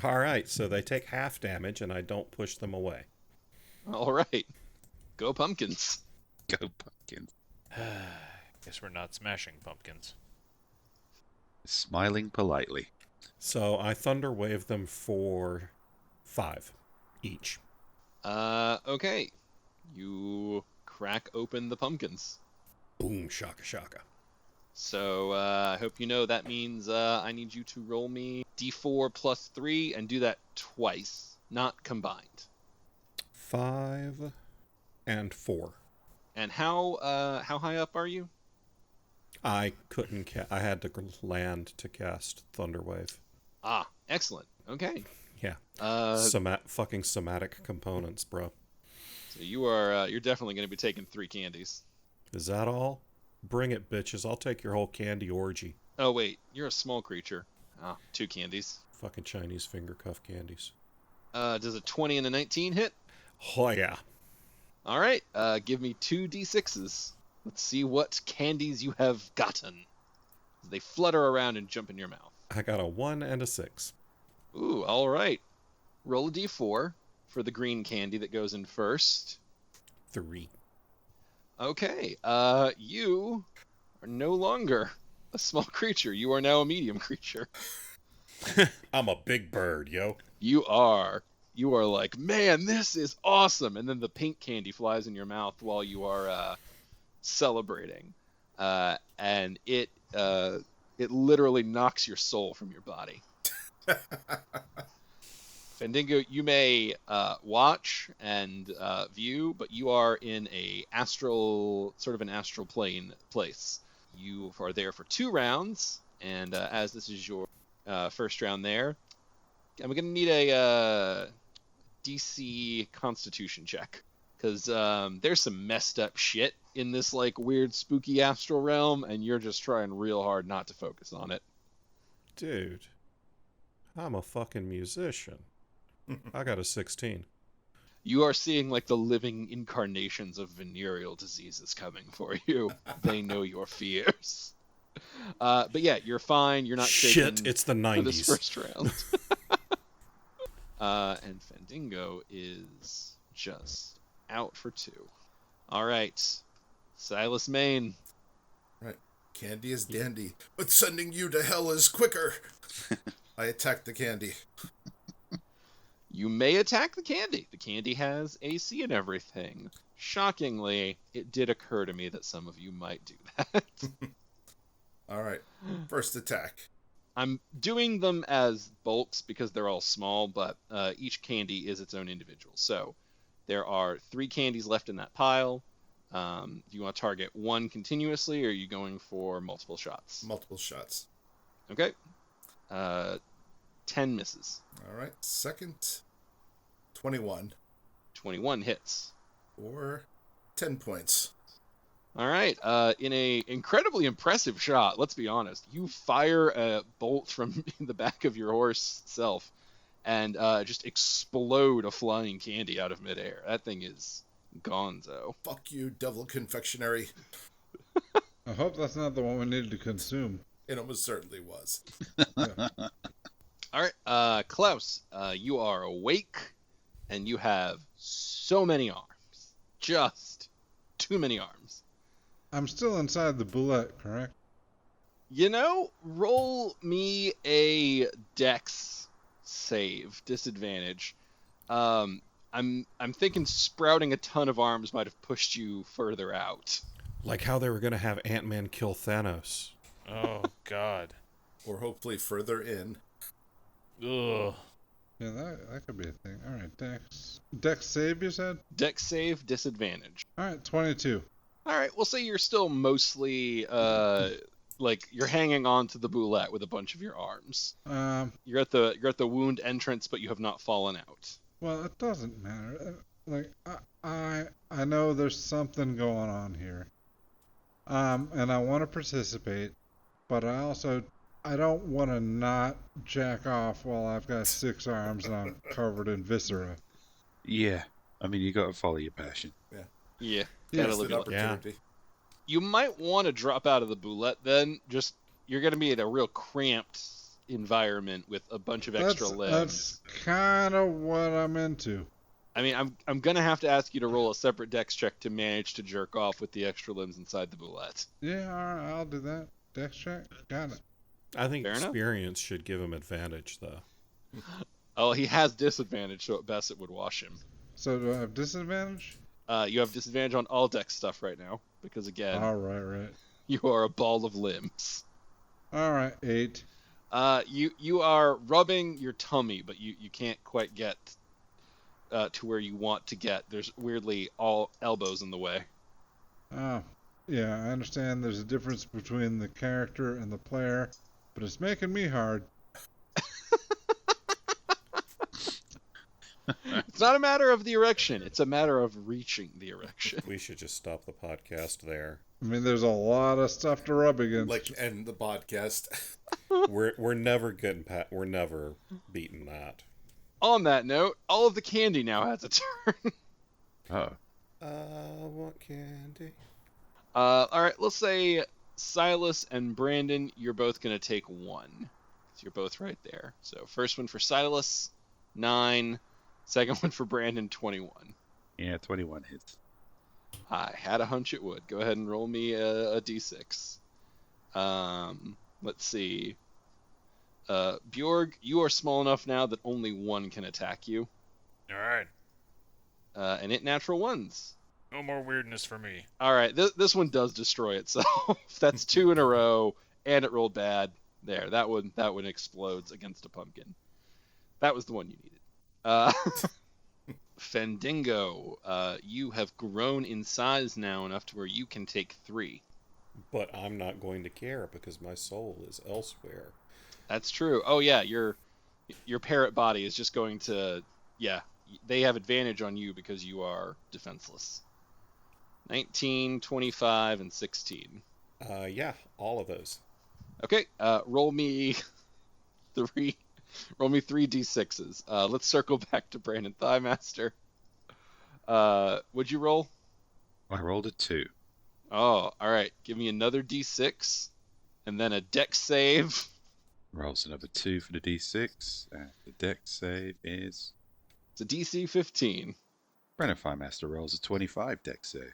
All right, so they take half damage and I don't push them away. All right. Go pumpkins. Go pumpkins. Guess we're not smashing pumpkins. Smiling politely. So I thunder wave them for 5 each. Okay. You crack open the pumpkins. Boom, shaka shaka. So I hope you know that means I need you to roll me D4 plus 3 and do that twice, not combined. 5 and 4. And how high up are you? I couldn't I had to land to cast Thunderwave. Ah, excellent. Okay. Yeah. Fucking somatic components, bro. So you're definitely going to be taking 3 candies. Is that all? Bring it, bitches. I'll take your whole candy orgy. Oh wait, you're a small creature. Ah, 2 candies. Fucking Chinese finger cuff candies. Does a 20 and a 19 hit? Oh yeah. All right. Give me 2 d6s. Let's see what candies you have gotten. They flutter around and jump in your mouth. I got a 1 and a 6. Ooh, all right. Roll a d4 for the green candy that goes in first. 3. Okay. You are no longer a small creature. You are now a medium creature. I'm a big bird, yo. You are like, man, this is awesome. And then the pink candy flies in your mouth while you are celebrating. And it literally knocks your soul from your body. Fendingo, you may watch and view, but you are in an astral plane place. You are there for 2 rounds, and as this is your first round there, I'm going to need a DC Constitution check, because there's some messed up shit in this like weird spooky astral realm, and you're just trying real hard not to focus on it. Dude, I'm a fucking musician. I got a 16. You are seeing like the living incarnations of venereal diseases coming for you. They know your fears. But yeah, you're fine. You're not shaken. Shit, it's the For this 90s. first round. And Fendingo is just out for 2. All right, Silas Maine. Right. Candy is dandy, but sending you to hell is quicker. I attack the candy. You may attack the candy. The candy has AC and everything. Shockingly, it did occur to me that some of you might do that. All right. First attack. I'm doing them as bulks because they're all small, but each candy is its own individual. So there are 3 candies left in that pile. Do you want to target one continuously, or are you going for multiple shots? Multiple shots. Okay. 10 misses. All right. Second. 21. 21 hits. Or 10 points. All right. In a incredibly impressive shot, let's be honest, you fire a bolt from the back of your horse self and just explode a flying candy out of midair. That thing is gonzo. Fuck you, devil confectionery. I hope that's not the one we needed to consume. It almost certainly was. Yeah. All right. Klaus, you are awake and you have so many arms. Just too many arms. I'm still inside the Bulette, correct? You know, roll me a dex save, disadvantage. I'm thinking sprouting a ton of arms might have pushed you further out. Like how they were going to have Ant-Man kill Thanos. Oh, God. Or hopefully further in. Ugh. Yeah, that could be a thing. All right, Dex save, you said? Dex save, disadvantage. All right, 22. All right, we'll say you're still mostly, like, you're hanging on to the Bulette with a bunch of your arms. You're at the wound entrance, but you have not fallen out. Well, it doesn't matter. Like, I know there's something going on here. And I want to participate, but I don't want to not jack off while I've got 6 arms and I'm covered in viscera. Yeah. I mean, you got to follow your passion. Yeah. Yeah, Gotta It's live an your life. opportunity. You might want to drop out of the Bulette then. Just, you're going to be in a real cramped environment with a bunch of extra limbs. That's kind of what I'm into. I mean, I'm going to have to ask you to roll a separate dex check to manage to jerk off with the extra limbs inside the Bulette. Yeah, all right, I'll do that. Dex check? Got it. I think Fair enough. experience should give him advantage, though. Oh, he has disadvantage, so at best it would wash him. So do I have disadvantage? You have disadvantage on all dex stuff right now, because again, All right. you are a ball of limbs. All right, 8. You are rubbing your tummy, but you can't quite get to where you want to get. There's weirdly all elbows in the way. Oh, yeah, I understand there's a difference between the character and the player, but it's making me hard. It's not a matter of the erection. It's a matter of reaching the erection. We should just stop the podcast there. I mean, there's a lot of stuff to rub against. Like, end the podcast. We're never we're never beating that. On that note, all of the candy now has a turn. Oh. What candy? All right, let's say Silas and Brandon, you're both going to take 1. So you're both right there. So first one for Silas, 9. Second one for Brandon, 21. Yeah, 21 hits. I had a hunch it would. Go ahead and roll me a d6. Let's see. Bjorg, you are small enough now that only 1 can attack you. All right. And it natural 1s. No more weirdness for me. All right, this one does destroy itself. That's 2 in a row, and it rolled bad. There, that one explodes against a pumpkin. That was the one you needed. Uh, Fendingo, you have grown in size now enough to where you can take 3. But I'm not going to care because my soul is elsewhere. That's true. Oh yeah, your parrot body is just going to, yeah, they have advantage on you because you are defenseless. 19, 25, and 16. Yeah, all of those. Okay, roll me 3 roll me 3d6s. Let's circle back to Brandon Thighmaster. Would you roll? I rolled a 2. Oh, all right. Give me another d6 and then a dex save. Rolls another 2 for the d6, and the dex save is... It's a DC 15. Brandon Firemaster rolls a 25 dex save.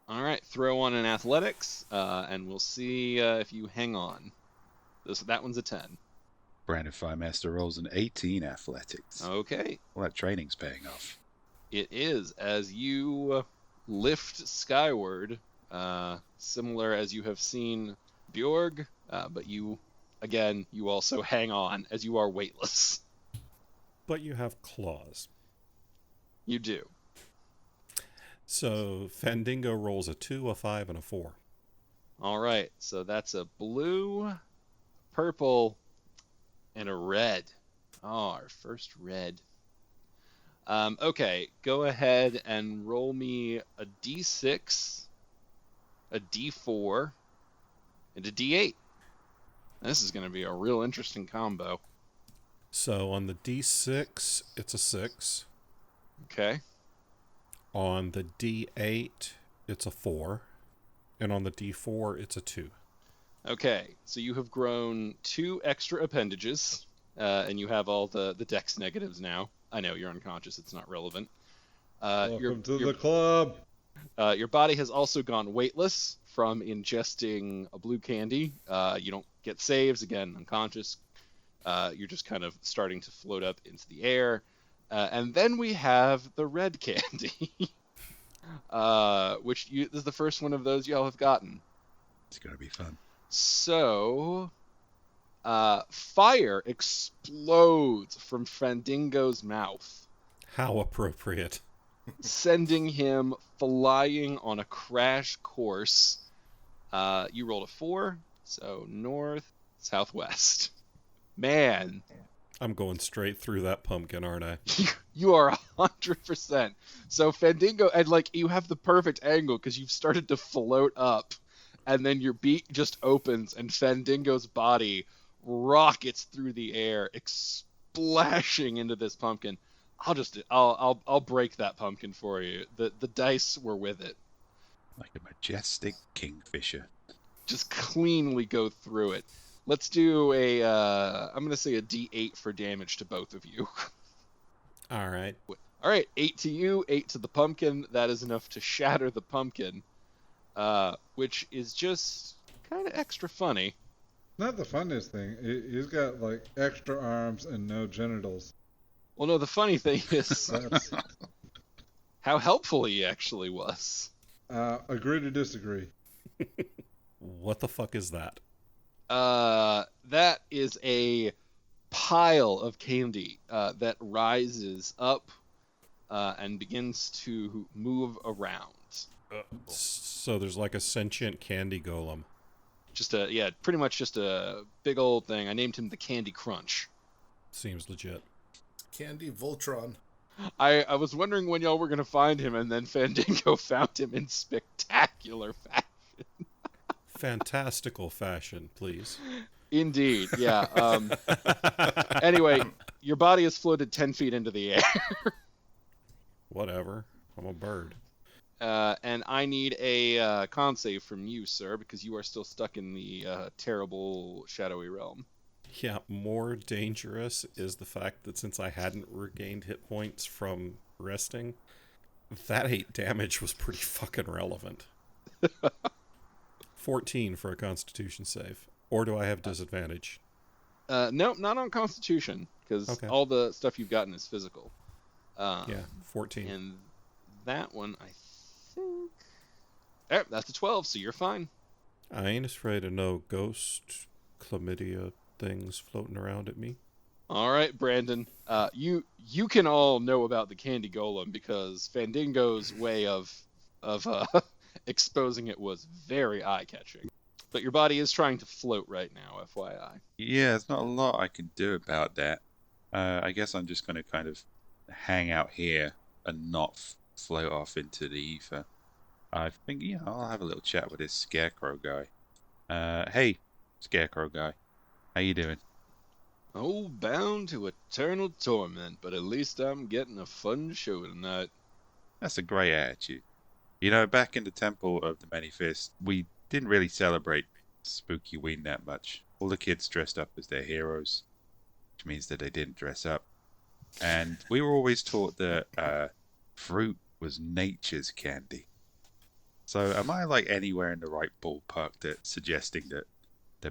All right, throw on an athletics, and we'll see if you hang on. That one's a 10. Brandon Firemaster rolls an 18 athletics. Okay. Well, that training's paying off. It is, as you lift skyward, similar as you have seen Bjorg, but you also hang on as you are weightless. But you have claws. You do. So Fandingo rolls a 2, a 5, and a 4. All right, so that's a blue, purple, and a red. Oh, our first red. Okay, go ahead and roll me a d6, a d4, and a d8. This is going to be a real interesting combo. So on the D6, it's a 6. Okay. On the D8, it's a 4. And on the D4, it's a 2. Okay, so you have grown 2 extra appendages, and you have all the dex negatives now. I know, you're unconscious, it's not relevant. Welcome to the club! Your body has also gone weightless from ingesting a blue candy. You don't get saves, again, unconscious. You're just kind of starting to float up into the air. And then we have the red candy, which this is the first one of those y'all have gotten. It's going to be fun. So, fire explodes from Fandingo's mouth, How appropriate. sending him flying on a crash course. You rolled a 4, so north, southwest. Man, I'm going straight through that pumpkin, aren't I? you are 100%. So Fandingo, and you have the perfect angle because you've started to float up, and then your beak just opens, and Fandingo's body rockets through the air, splashing into this pumpkin. I'll break that pumpkin for you. The dice were with it. Like a majestic kingfisher. Just cleanly go through it. Let's do I'm going to say a D8 for damage to both of you. All right. All right, 8 to you, 8 to the pumpkin. That is enough to shatter the pumpkin, which is just kind of extra funny. Not the funniest thing. He's got extra arms and no genitals. Well, no, the funny thing is That's how helpful he actually was. agree to disagree. What the fuck is that? That is a pile of candy that rises up and begins to move around. So there's like a sentient candy golem. Pretty much just a big old thing. I named him the Candy Crunch. Seems legit. Candy Voltron. I was wondering when y'all were going to find him, and then Fandingo found him in spectacular fashion. Fantastical fashion, please. Indeed, yeah. Anyway, your body has floated 10 feet into the air. Whatever. I'm a bird. And I need a con save from you, sir, because you are still stuck in the terrible shadowy realm. Yeah, more dangerous is the fact that since I hadn't regained hit points from resting, that 8 damage was pretty fucking relevant. 14 for a constitution save. Or do I have disadvantage? No, not on Constitution, because all the stuff you've gotten is physical. Yeah, 14. And that one, I think... that's a 12, so you're fine. I ain't afraid of no ghost chlamydia things floating around at me. All right, Brandon. You can all know about the candy golem because Fandingo's way of exposing it was very eye-catching. But your body is trying to float right now, FYI. Yeah, there's not a lot I can do about that. I guess I'm just going to kind of hang out here and not float off into the ether. I think, I'll have a little chat with this scarecrow guy. Hey, scarecrow guy. How you doing? Oh, bound to eternal torment, but at least I'm getting a fun show tonight. That's a great attitude. Back in the Temple of the Many Fists, we didn't really celebrate Spooky Ween that much. All the kids dressed up as their heroes, which means that they didn't dress up. And we were always taught that fruit was nature's candy. So am I like anywhere in the right ballpark that suggesting that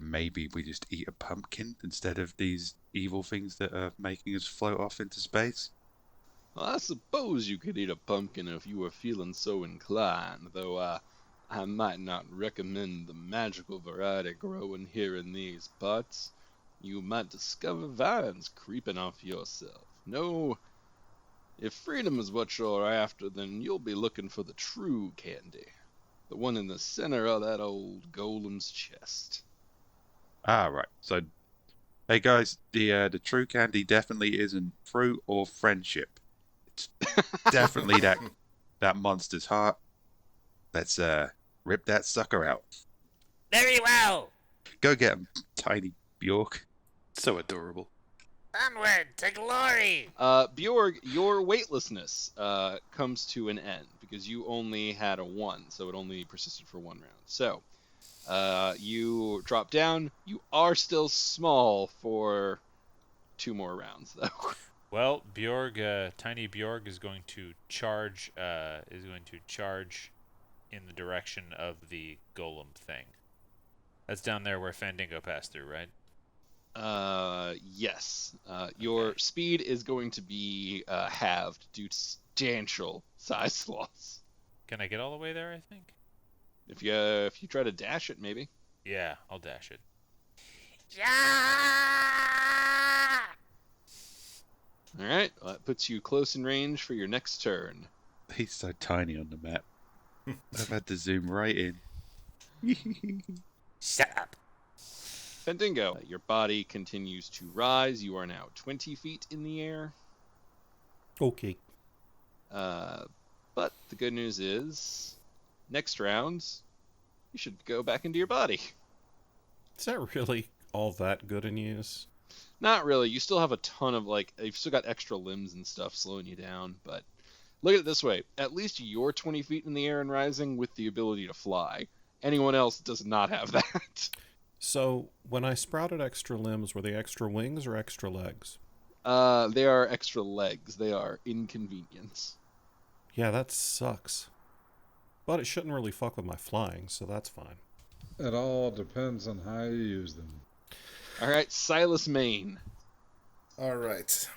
maybe we just eat a pumpkin instead of these evil things that are making us float off into space? Well, I suppose you could eat a pumpkin if you were feeling so inclined, though I might not recommend the magical variety growing here in these parts. You might discover vines creeping off yourself. No, if freedom is what you're after, then you'll be looking for the true candy. The one in the center of that old golem's chest. Ah, right. So, hey guys, the true candy definitely isn't fruit or friendship. It's definitely that monster's heart. Let's rip that sucker out. Very well. Go get him, tiny Bjork. So adorable. Onward to glory. Bjorg, your weightlessness comes to an end because you only had a 1, so it only persisted for 1 round. So, you drop down. You are still small for 2 more rounds, though. Well, Tiny Bjorg is going to charge. In the direction of the golem thing. That's down there where Fandingo passed through, right? Yes. Your speed is going to be halved due to substantial size loss. Can I get all the way there, I think? If you try to dash it, maybe. Yeah, I'll dash it. Yeah! All right. Well, that puts you close in range for your next turn. He's so tiny on the map. I've had to zoom right in. Shut up. Fandingo, your body continues to rise. You are now 20 feet in the air. Okay. But the good news is, next round, you should go back into your body. Is that really all that good in use? Not really. You still have a ton of, you've still got extra limbs and stuff slowing you down, but look at it this way. At least you're 20 feet in the air and rising with the ability to fly. Anyone else does not have that. So, when I sprouted extra limbs, were they extra wings or extra legs? They are extra legs. They are inconvenience. Yeah, that sucks. But it shouldn't really fuck with my flying, so that's fine. It all depends on how you use them. All right, Silas Maine. All right.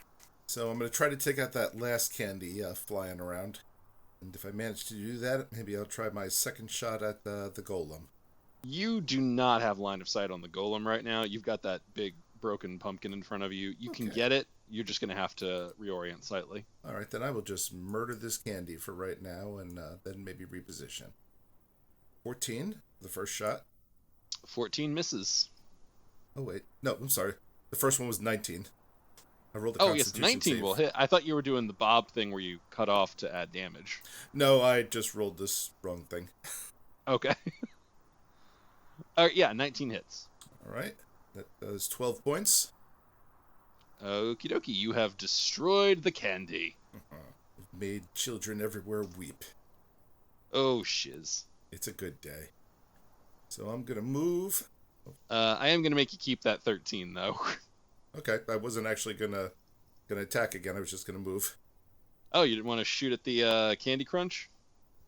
So I'm going to try to take out that last candy flying around. And if I manage to do that, maybe I'll try my second shot at the golem. You do not have line of sight on the golem right now. You've got that big broken pumpkin in front of you. You can get it. You're just going to have to reorient slightly. All right, then I will just murder this candy for right now and then maybe reposition. 14, the first shot. 14 misses. Oh, wait. No, I'm sorry. The first one was 19. I rolled a Oh, yes, Constitution 19 save. will hit. I thought you were doing the Bob thing where you cut off to add damage. No, I just rolled this wrong thing. Okay. Yeah, 19 hits. All right. That does 12 points. Okie dokie, you have destroyed the candy. Made children everywhere weep. Oh, shiz. It's a good day. So I'm going to move. I am going to make you keep that 13, though. Okay, I wasn't actually gonna attack again. I was just gonna move. Oh, you didn't want to shoot at the Candy Crunch?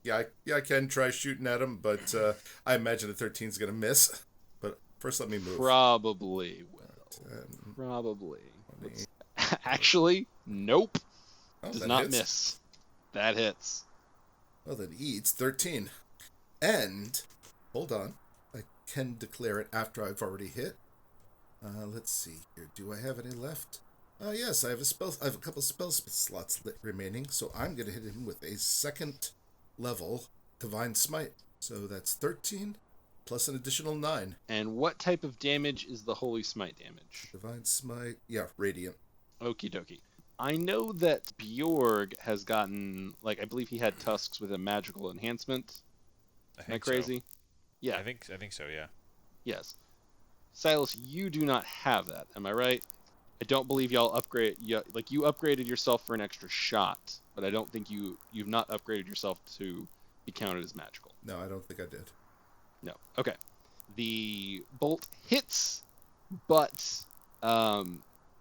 Yeah, I can try shooting at him, but I imagine the 13's gonna miss. But first, let me move. Probably will. Probably. Actually, nope. Oh, Does that not hits. miss. That hits. Well, then he eats 13. And hold on, I can declare it after I've already hit. Let's see here. Do I have any left? Yes, I have a couple spell slots remaining, so I'm going to hit him with a second level Divine Smite. So that's 13 plus an additional 9. And what type of damage is the Holy Smite damage? Divine Smite, yeah, Radiant. Okie dokie. I know that Bjorg has gotten, like, I believe he had tusks with a magical enhancement. Am I crazy? So. Yeah. I think so, yeah. Yes. Silas, you do not have that. Am I right? I don't believe y'all upgrade. You upgraded yourself for an extra shot, but I don't think you've not upgraded yourself to be counted as magical. No, I don't think I did. No. Okay. The bolt hits, but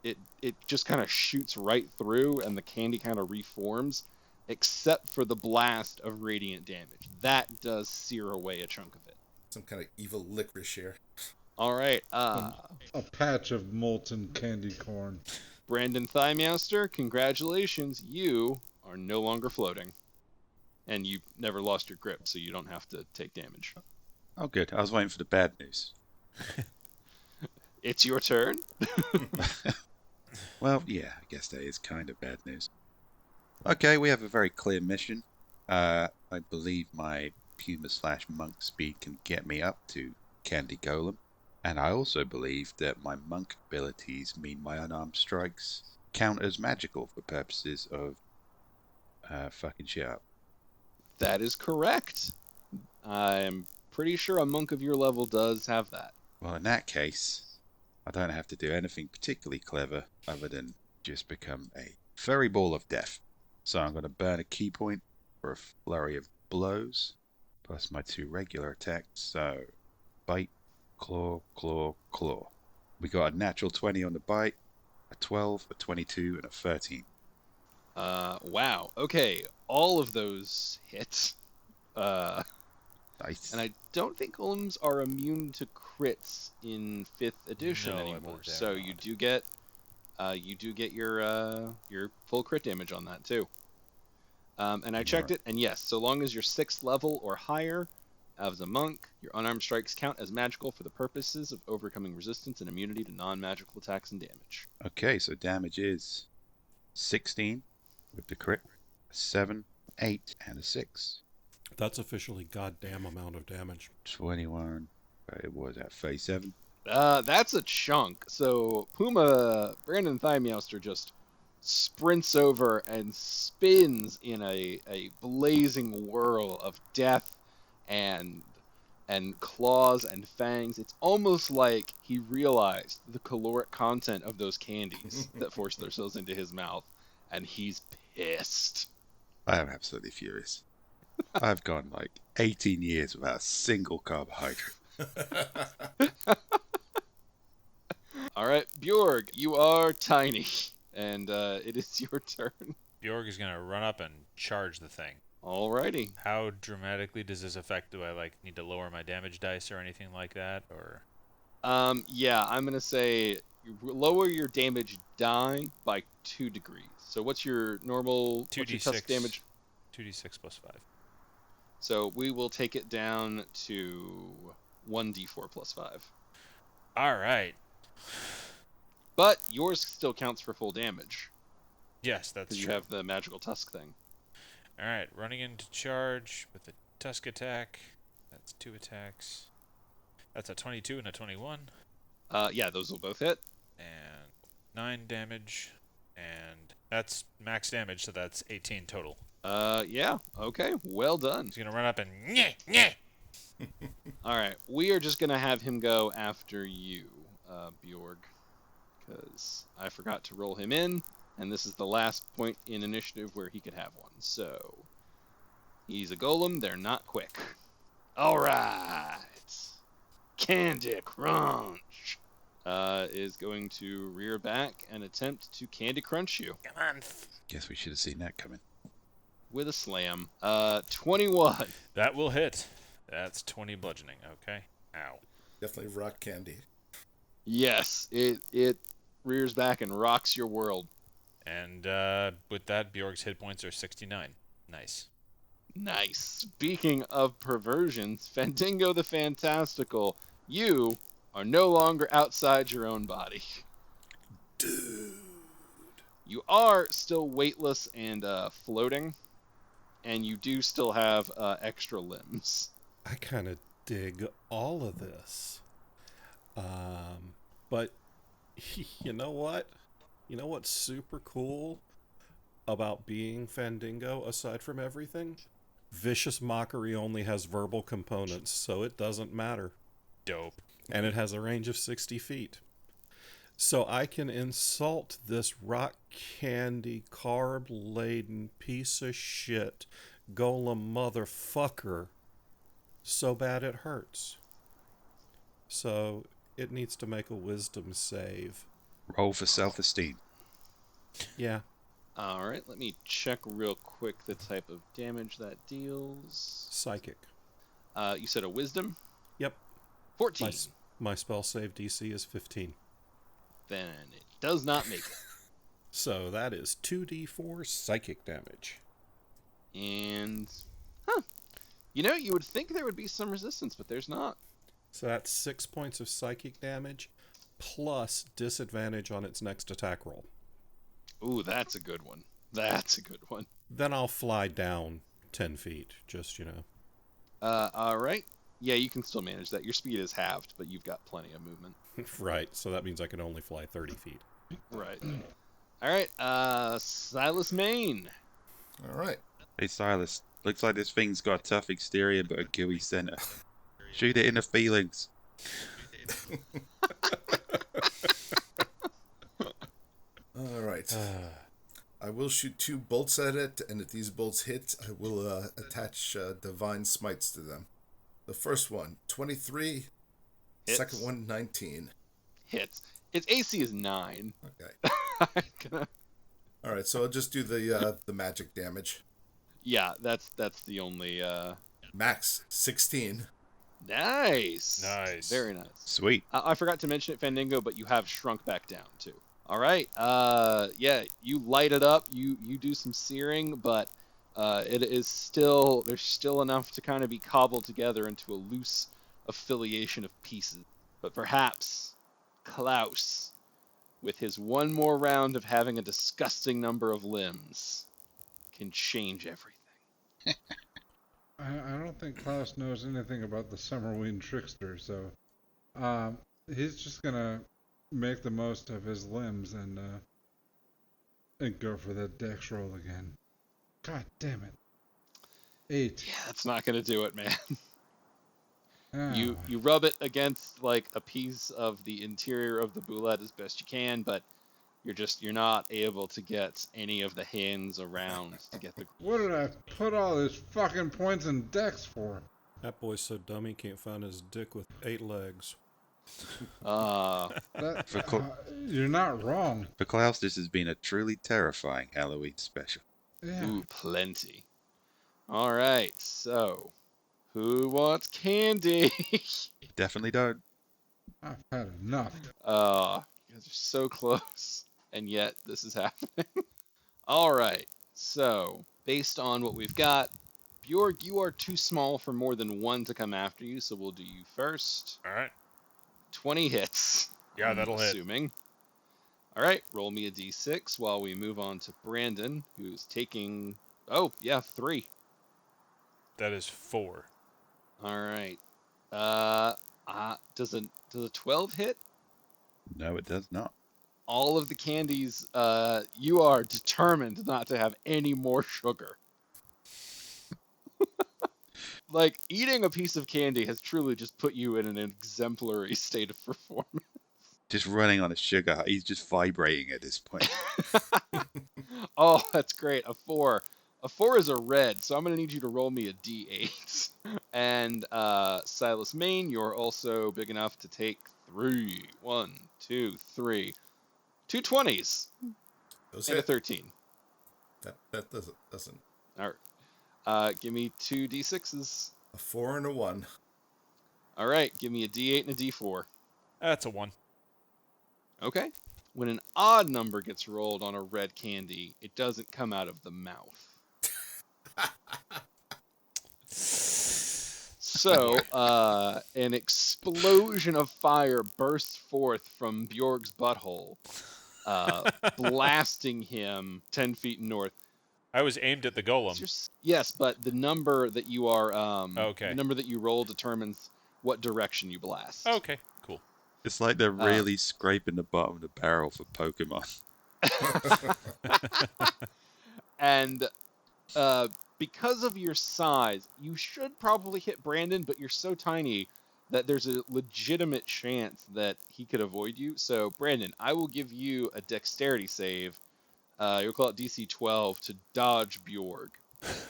it just kind of shoots right through, and the candy kind of reforms, except for the blast of radiant damage. That does sear away a chunk of it. Some kind of evil licorice here. All right. A patch of molten candy corn. Brandon Thighmaster, congratulations. You are no longer floating. And you never lost your grip, so you don't have to take damage. Oh, good. I was waiting for the bad news. It's your turn. Well, yeah, I guess that is kind of bad news. Okay, we have a very clear mission. I believe my Puma/Monk speed can get me up to Candy Golem. And I also believe that my monk abilities mean my unarmed strikes count as magical for purposes of fucking shit up. That is correct. I'm pretty sure a monk of your level does have that. Well, in that case, I don't have to do anything particularly clever other than just become a furry ball of death. So I'm going to burn a key point for a flurry of blows, plus my 2 regular attacks. So, bite, claw, claw, claw. We got a natural 20 on the bite, a 12, a 22, and a 13. Wow. Okay, all of those hit. Nice. And I don't think golems are immune to crits in 5th edition No, I anymore. believe they're So not. you do get your full crit damage on that too. And I checked it, and yes, so long as you're 6th level or higher, as a monk, your unarmed strikes count as magical for the purposes of overcoming resistance and immunity to non-magical attacks and damage. Okay, so damage is 16 with the crit, a 7, 8, and a 6. That's officially goddamn amount of damage. 21. It was at 37. That's a chunk. So Brandon Thighmaster just sprints over and spins in a blazing whirl of death and claws and fangs. It's almost like he realized the caloric content of those candies that forced themselves into his mouth, and he's pissed. I am absolutely furious. I've gone like 18 years without a single carbohydrate. All right, Bjorg, you are tiny, and it is your turn. Bjorg is going to run up and charge the thing. Alrighty. How dramatically does this affect? Do I need to lower my damage dice or anything like that, or? Yeah, I'm gonna say lower your damage die by 2 degrees. So what's your normal 2d6 damage? 2d6 plus 5. So we will take it down to 1d4 plus 5. All right. But yours still counts for full damage Yes, that's because you true. have the magical tusk thing. All right, running into charge with a tusk attack. That's 2 attacks. That's a 22 and a 21. Yeah, those will both hit. And 9 damage. And that's max damage, so that's 18 total. Yeah, okay, well done. He's going to run up and nyeh, nyeh. All right, we are just gonna have him go after you, Bjorg, because I forgot to roll him in, and this is the last point in initiative where he could have one. So he's a golem. They're not quick. All right, Candy Crunch is going to rear back and attempt to Candy Crunch you Come on. Guess we should have seen that coming. with a slam. 21. That will hit. That's 20 bludgeoning. Okay. Ow. Definitely rock candy. Yes, it rears back and rocks your world. And with that, Bjorg's hit points are 69. Nice. Nice. Speaking of perversions, Fandango the Fantastical, you are no longer outside your own body. You are still weightless and floating, and you do still have extra limbs. I kind of dig all of this. But you know what? You know what's super cool about being Fandingo aside from everything? Vicious Mockery only has verbal components, so it doesn't matter. Dope. And it has a range of 60 feet. So I can insult this rock candy, carb-laden piece of shit golem motherfucker so bad it hurts. So it needs to make a wisdom save. Roll for self-esteem. Yeah. All right, let me check real quick the type of damage that deals. Psychic. You said a wisdom? Yep. 14. My spell save DC is 15. Then it does not make it. So that is 2d4 psychic damage. And, you would think there would be some resistance, but there's not. So that's 6 points of psychic damage plus disadvantage on its next attack roll. Ooh, that's a good one. That's a good one. Then I'll fly down 10 feet, just, All right. Yeah, you can still manage that. Your speed is halved, but you've got plenty of movement. Right, so that means I can only fly 30 feet. Right. All right, Silas Maine. All right. Hey Silas, looks like this thing's got a tough exterior but a gooey center. Shoot it in the feelings. All right. I will shoot 2 bolts at it, and if these bolts hit, I will attach divine smites to them. The first one, 23. Hits. Second one, 19. Hits. Its AC is 9. Okay. All right, so I'll just do the magic damage. Yeah, that's the only. Max 16. Nice. Nice. Very nice. Sweet. I forgot to mention it, Fandango, but you have shrunk back down too. All right. Yeah, you light it up. You do some searing, but it is there's still enough to kind of be cobbled together into a loose affiliation of pieces. But perhaps Klaus, with his one more round of having a disgusting number of limbs, can change everything. I don't think Klaus knows anything about the Summerween trickster, so he's just gonna make the most of his limbs and go for that dex roll again. God damn it. 8. Yeah, that's not gonna do it, man. Ah. You rub it against like a piece of the interior of the Bulette as best you can, but you're not able to get any of the hands around to get the. What did I put all these fucking points in dex for? That boy's so dumb he can't find his dick with 8 legs. You're not wrong. For Klaus, this has been a truly terrifying Halloween special. Yeah. Ooh, plenty. All right, so who wants candy? Definitely don't. I've had enough. You guys are so close, and yet this is happening. All right, so based on what we've got, Bjorg, you are too small for more than one to come after you, so we'll do you first. All right. 20 hits. Yeah, that'll hit. Assuming. All right, roll me a d6 while we move on to Brandon, who's taking. Oh, yeah, 3. That is 4. All right. Does a 12 hit? No, it does not. All of the candies, you are determined not to have any more sugar. Like, eating a piece of candy has truly just put you in an exemplary state of performance. Just running on a sugar. He's just vibrating at this point. Oh, that's great. A 4. A 4 is a red, so I'm going to need you to roll me a d8. And Silas Maine, you're also big enough to take 3. 1, 2, 3. 2 20s. Those And a hit. 13. That doesn't. All right. Give me 2 d6s. A 4 and a 1. All right. Give me a d8 and a d4. That's a 1. Okay. When an odd number gets rolled on a red candy, it doesn't come out of the mouth. So, an explosion of fire bursts forth from Bjorg's butthole, blasting him 10 feet north. I was aimed at the golem. Yes, but the number that you are, Okay. the number that you roll determines what direction you blast. Okay, cool. It's like they're really scraping the bottom of the barrel for Pokemon. And because of your size, you should probably hit Brandon, but you're so tiny that there's a legitimate chance that he could avoid you. So, Brandon, I will give you a dexterity save. You'll call it DC 12 to dodge Bjorg. As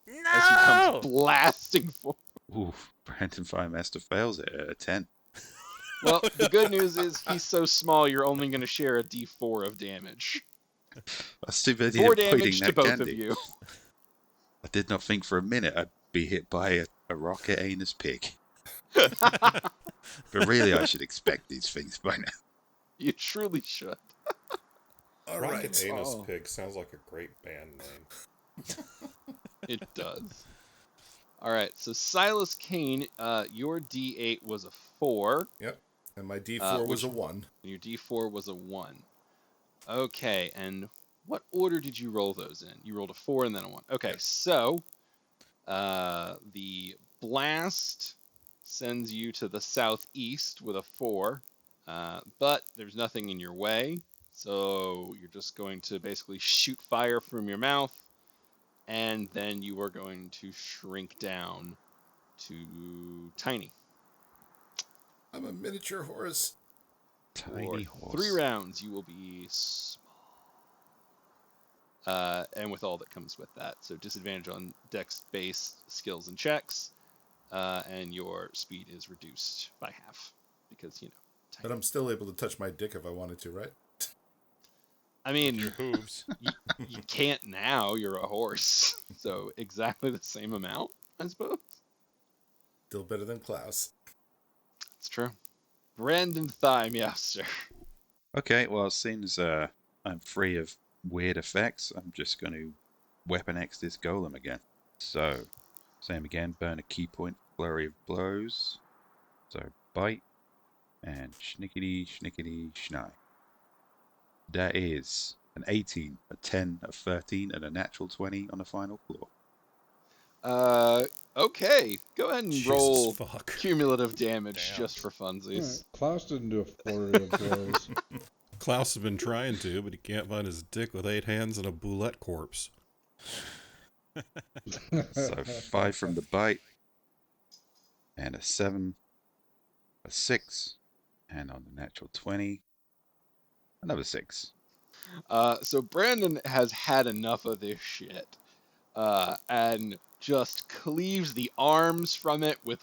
he comes No! blasting forward. Ooh, Brandon Firemaster fails it at a 10. Well, the good news is he's so small, you're only going to share a D4 of damage. That's too busy 4 avoiding damage to that both candy. of you. I did not think for a minute I'd be hit by a rocket anus pig. But really, I should expect these things by now. You truly should. All Rocket right. Anus Oh. Pig sounds like a great band name. It does. All right, so Silas Kane, your D8 was a 4, Yep. And my D4 was which- a 1. and your D4 was a 1. Okay, and what order did you roll those in? You rolled a 4 and then a 1. Okay, so the blast sends you to the southeast with a 4, but there's nothing in your way, so you're just going to basically shoot fire from your mouth, and then you are going to shrink down to tiny. I'm a miniature horse. Tiny For horse. 3 rounds, you will be small. And with all that comes with that. So disadvantage on dex-based skills and checks, and your speed is reduced by half because, you know. But I'm still able to touch my dick if I wanted to, right? I mean, Your hooves. you can't now. You're a horse, so exactly the same amount, I suppose. Still better than Klaus. It's true. Brandon Thymeister. Okay, well, since I'm free of weird effects, I'm just going to Weapon X this golem again. So, same again, burn a key point, flurry of blows. So, bite, and schnickety, schnickety, schnai. That is an 18, a 10, a 13, and a natural 20 on the final floor. Okay. Go ahead and Jesus roll fuck. cumulative damage Damn. just for funsies. Alright, Klaus didn't do a flurry of blows. Klaus has been trying to, but he can't find his dick with 8 hands and a Bulette corpse. So 5 from the bite, and a 7, a 6, and on the natural 20, another 6. So Brandon has had enough of this shit, and just cleaves the arms from it with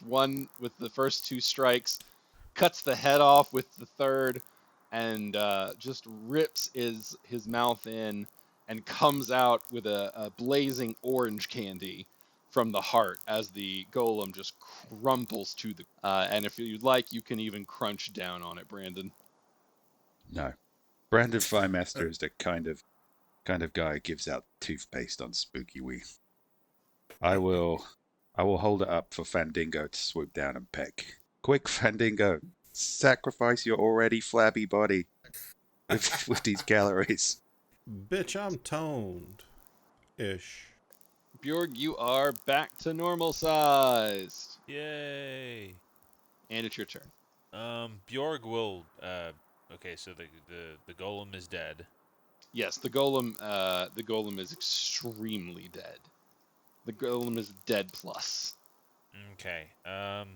the first 2 strikes, cuts the head off with the third, and just rips his mouth in and comes out with a blazing orange candy from the heart as the golem just crumples to the. And if you'd like, you can even crunch down on it, Brandon. No. Brandon Firemaster is the kind of guy who gives out toothpaste on spooky week. I will hold it up for Fandango to swoop down and peck. Quick, Fandango, sacrifice your already flabby body with these calories. Bitch, I'm toned. Ish. Bjorg, you are back to normal sized. Yay. And it's your turn. Bjorg will. Okay, so the golem is dead. Yes, the golem is extremely dead. The golem is dead plus. Okay. God,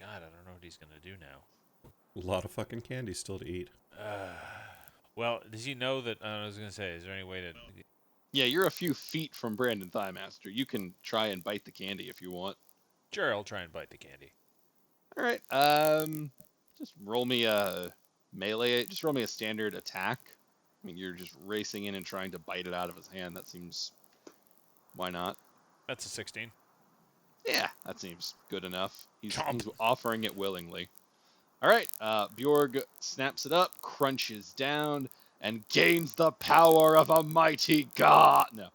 I don't know what he's gonna do now. A lot of fucking candy still to eat. Well, does he know that? I was gonna say, is there any way to? Yeah, you're a few feet from Brandon Thymeister. You can try and bite the candy if you want. Sure, I'll try and bite the candy. All right. Just roll me a melee. Just roll me a standard attack. I mean, you're just racing in and trying to bite it out of his hand. That seems. Why not? That's a 16. Yeah, that seems good enough. He's Chomp. offering it willingly. All right, Bjorg snaps it up, crunches down, and gains the power of a mighty god. No.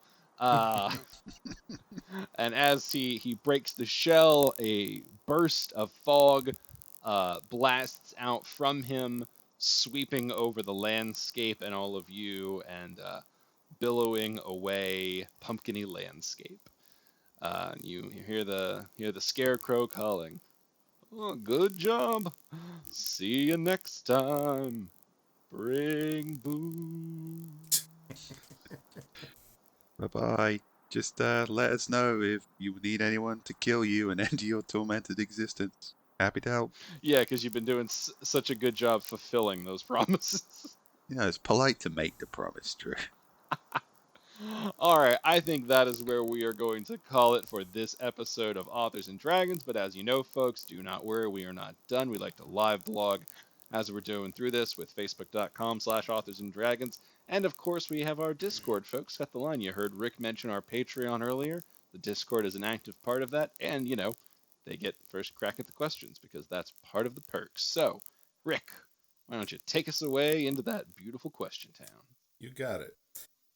And as he breaks the shell, a burst of fog blasts out from him, sweeping over the landscape and all of you, and billowing away pumpkiny landscape. You hear the scarecrow calling, "Oh, good job. See you next time. Bring booze." Bye-bye. Just let us know if you need anyone to kill you and end your tormented existence. Happy to help. Yeah, because you've been doing such a good job fulfilling those promises. You know, it's polite to make the promise, Drew. All right, I think that is where we are going to call it for this episode of Authors and Dragons. But as you know, folks, do not worry, we are not done. We like to live blog as we're doing through this with facebook.com/authors and dragons. And of course, we have our Discord, folks. Got the line. You heard Rick mention our Patreon earlier. The Discord is an active part of that. And, they get first crack at the questions because that's part of the perks. So, Rick, why don't you take us away into that beautiful question town? You got it.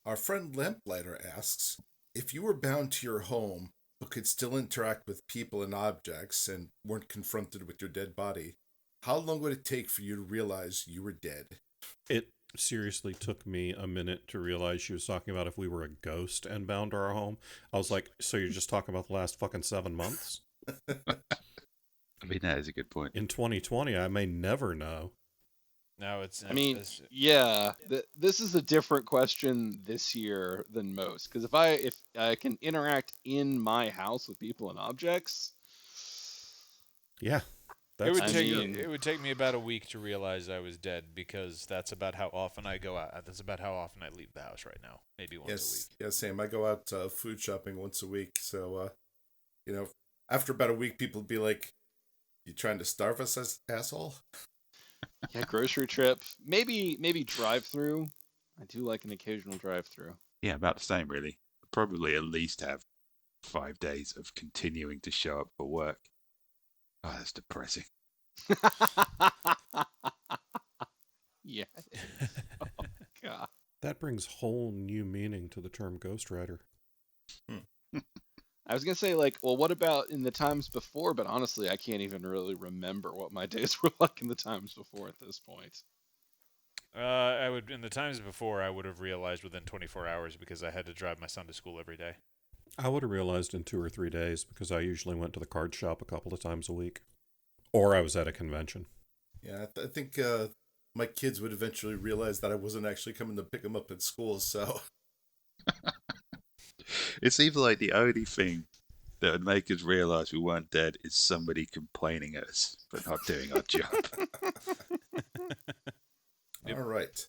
Our friend Lamplighter asks, if you were bound to your home but could still interact with people and objects and weren't confronted with your dead body, how long would it take for you to realize you were dead? It seriously took me a minute to realize she was talking about if we were a ghost and bound to our home. I was like, so you're just talking about the last fucking 7 months? I mean, that is a good point. In 2020, I may never know. No, it's. Yeah, this is a different question this year than most. Because if I can interact in my house with people and objects, Yeah. It I would take me about a week to realize I was dead because that's about how often I go out. That's about how often I leave the house right now. Maybe once a week. Yeah, same. I go out food shopping once a week. So, after about a week, people be like, you trying to starve us, asshole? yeah, grocery trip, maybe drive-through. I do like an occasional drive-through. Yeah, about the same, really. Probably at least have 5 days of continuing to show up for work. Oh, that's depressing. Yeah. Oh, God. That brings whole new meaning to the term ghostwriter. I was gonna say, well, what about in the times before? But honestly, I can't even really remember what my days were like in the times before at this point. In the times before, I would have realized within 24 hours because I had to drive my son to school every day. I would have realized in 2 or 3 days because I usually went to the card shop a couple of times a week. Or I was at a convention. Yeah, I think my kids would eventually realize that I wasn't actually coming to pick them up at school, so... It seems like the only thing that would make us realize we weren't dead is somebody complaining at us for not doing our job. All right.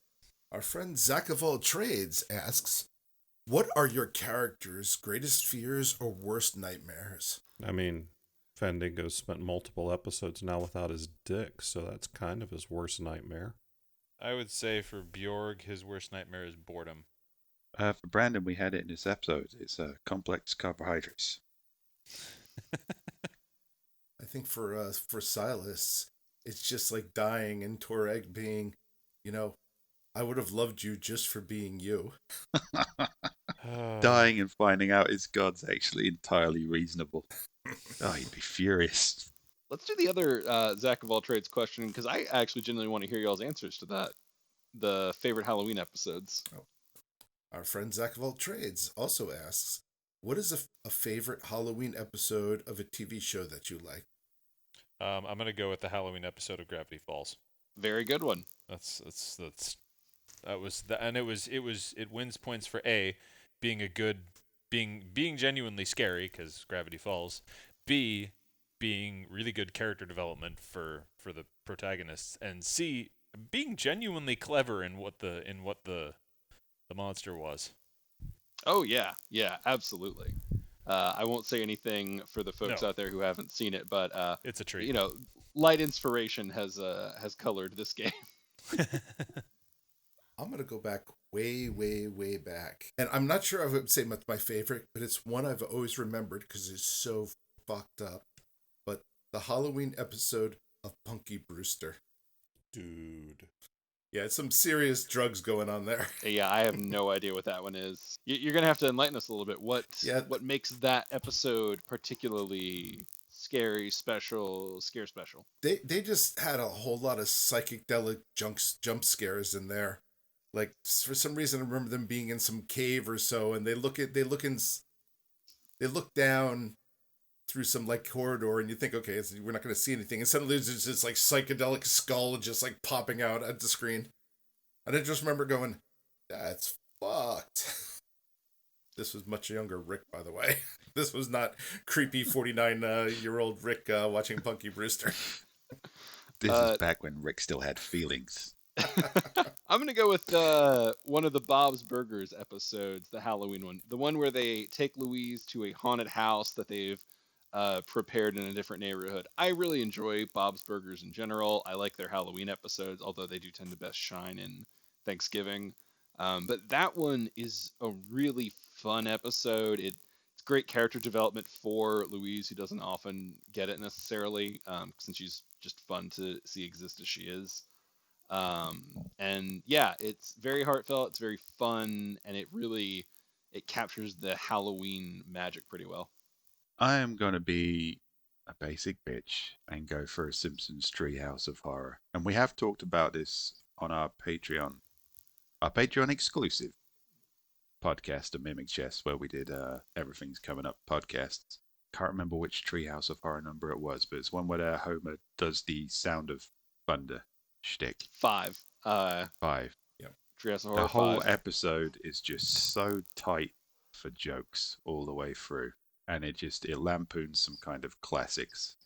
Our friend Zach of All Trades asks, what are your characters' greatest fears or worst nightmares? I mean, Fandango's spent multiple episodes now without his dick, so that's kind of his worst nightmare. I would say for Bjorg, his worst nightmare is boredom. For Brandon, we had it in this episode. It's complex carbohydrates. I think for Silas, it's just like dying and Toreg being, I would have loved you just for being you. Dying and finding out his god's actually entirely reasonable. Oh, he'd be furious. Let's do the other Zach of All Trades question, because I actually genuinely want to hear y'all's answers to that. The favorite Halloween episodes. Oh. Our friend Zach of All Trades also asks, what is a favorite Halloween episode of a TV show that you like? I'm gonna go with the Halloween episode of Gravity Falls. Very good one. It wins points for A, being genuinely scary because Gravity Falls. B, being really good character development for the protagonists, and C, being genuinely clever in what the monster was. Oh yeah, absolutely. I won't say anything for the folks out there who haven't seen it, but it's a treat. Light inspiration has colored this game. I'm gonna go back way, way, way back, and I'm not sure I would say it's my favorite, but it's one I've always remembered because it's so fucked up. But the Halloween episode of Punky Brewster. Dude. Yeah, it's some serious drugs going on there. Yeah, I have no idea what that one is. You're gonna have to enlighten us a little bit. What makes that episode particularly scare special. They just had a whole lot of psychedelic jump scares in there. Like for some reason, I remember them being in some cave or so, and they look down through some like corridor, and you think, okay, we're not going to see anything, and suddenly there's this like psychedelic skull just like popping out at the screen, and I just remember going, "That's fucked." This was much younger Rick, by the way. This was not creepy 49-year-old Rick watching Punky Brewster. This is back when Rick still had feelings. I'm gonna go with one of the Bob's Burgers episodes, the Halloween one, the one where they take Louise to a haunted house that they've prepared in a different neighborhood. I really enjoy Bob's Burgers in general. I like their Halloween episodes, although they do tend to best shine in Thanksgiving. But that one is a really fun episode. It's great character development for Louise, who doesn't often get it necessarily, since she's just fun to see exist as she is. And yeah, it's very heartfelt, it's very fun, and it captures the Halloween magic pretty well. I am going to be a basic bitch and go for a Simpsons Treehouse of Horror. And we have talked about this on our Patreon exclusive podcast, A Mimic Chess, where we did Everything's Coming Up podcasts. Can't remember which Treehouse of Horror number it was, but it's one where Homer does the Sound of Thunder shtick. 5. 5. Yeah. Treehouse of Horror. The whole 5. episode is just so tight for jokes all the way through, and it lampoons some kind of classics.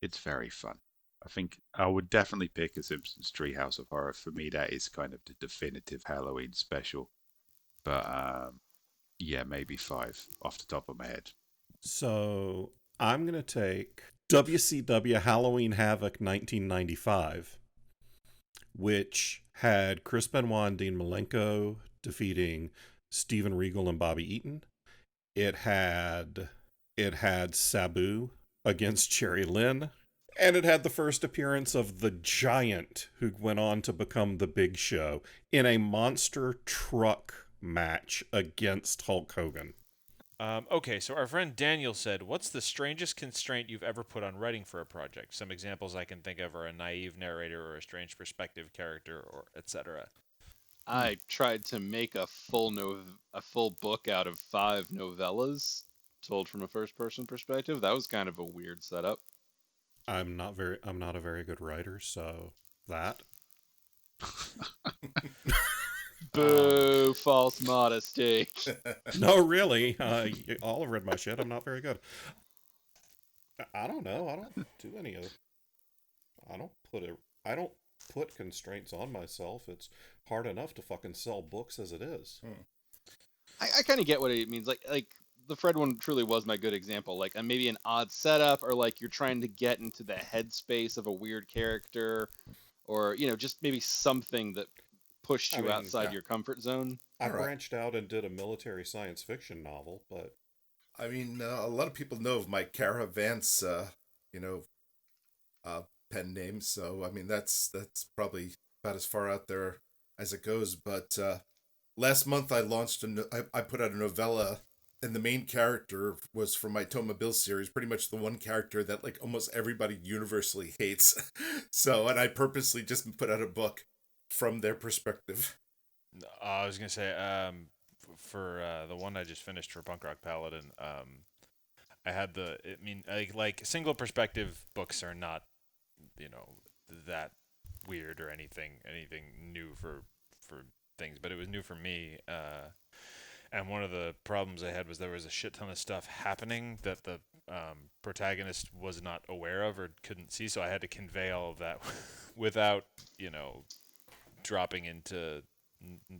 It's very fun. I think I would definitely pick a Simpsons Treehouse of Horror. For me, that is kind of the definitive Halloween special. But yeah, maybe 5 off the top of my head. So I'm going to take WCW Halloween Havoc 1995, which had Chris Benoit and Dean Malenko defeating Steven Regal and Bobby Eaton. It had Sabu against Jerry Lynn. And it had the first appearance of the Giant, who went on to become the Big Show, in a monster truck match against Hulk Hogan. Okay, so our friend Daniel said, "What's the strangest constraint you've ever put on writing for a project? Some examples I can think of are a naive narrator or a strange perspective character, or etc." I tried to make a full book out of 5 novellas told from a first-person perspective. That was kind of a weird setup. I'm not a very good writer, so that. Boo, false modesty. No, really. All have read my shit. I'm not very good. I don't know. I don't do any of. I don't put constraints on myself. It's hard enough to fucking sell books as it is. I kind of get what it means. Like the Fred one truly was my good example. Like maybe an odd setup, or like you're trying to get into the headspace of a weird character, or just maybe something that pushed you outside your comfort zone. I branched out and did a military science fiction novel, but I mean, a lot of people know of my Cara Vance, pen name. So I mean, that's probably about as far out there as it goes. But last month I launched I put out a novella, and the main character was from my Toma Bill series, pretty much the one character that like almost everybody universally hates. And I purposely just put out a book from their perspective. I was gonna say, for the one I just finished for Punk Rock Paladin, I had like single perspective books are not, that weird or anything new for things, but it was new for me. And one of the problems I had was there was a shit ton of stuff happening that the protagonist was not aware of or couldn't see, so I had to convey all of that without, dropping into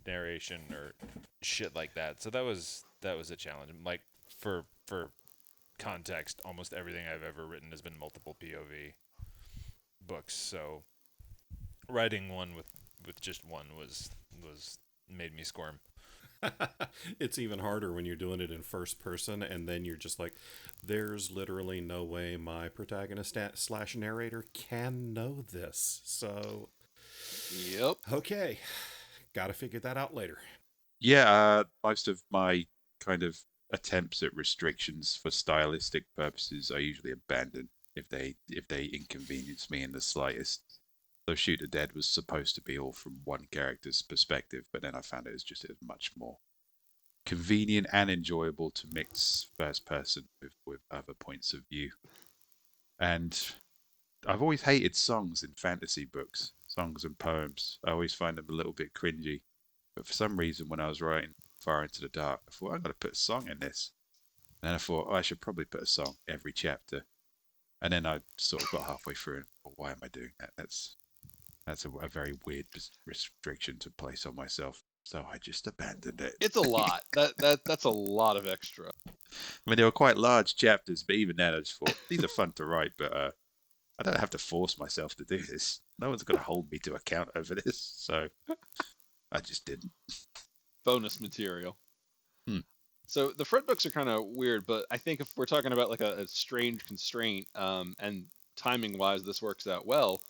narration or shit like that. So that was a challenge. Like for context, almost everything I've ever written has been multiple POV books. So writing one with just one was made me squirm. It's even harder when you're doing it in first person, and then you're just like, there's literally no way my protagonist / narrator can know this. So Yep. Okay. Got to figure that out later. Yeah, most of my kind of attempts at restrictions for stylistic purposes I usually abandon if they inconvenience me in the slightest. So Shoot the Dead was supposed to be all from one character's perspective, but then I found it was just much more convenient and enjoyable to mix first person with other points of view. And I've always hated songs in fantasy books, songs and poems. I always find them a little bit cringy. But for some reason, when I was writing Far Into the Dark, I thought, I've got to put a song in this. And then I thought, I should probably put a song every chapter. And then I sort of got halfway through and thought, why am I doing that? That's a very weird restriction to place on myself. So I just abandoned it. It's a lot. That's a lot of extra. I mean, they were quite large chapters, but even then I just thought, these are fun to write, but I don't have to force myself to do this. No one's going to hold me to account over this. So I just didn't. Bonus material. Hmm. So the front books are kind of weird, but I think if we're talking about like a strange constraint, and timing wise, this works out well.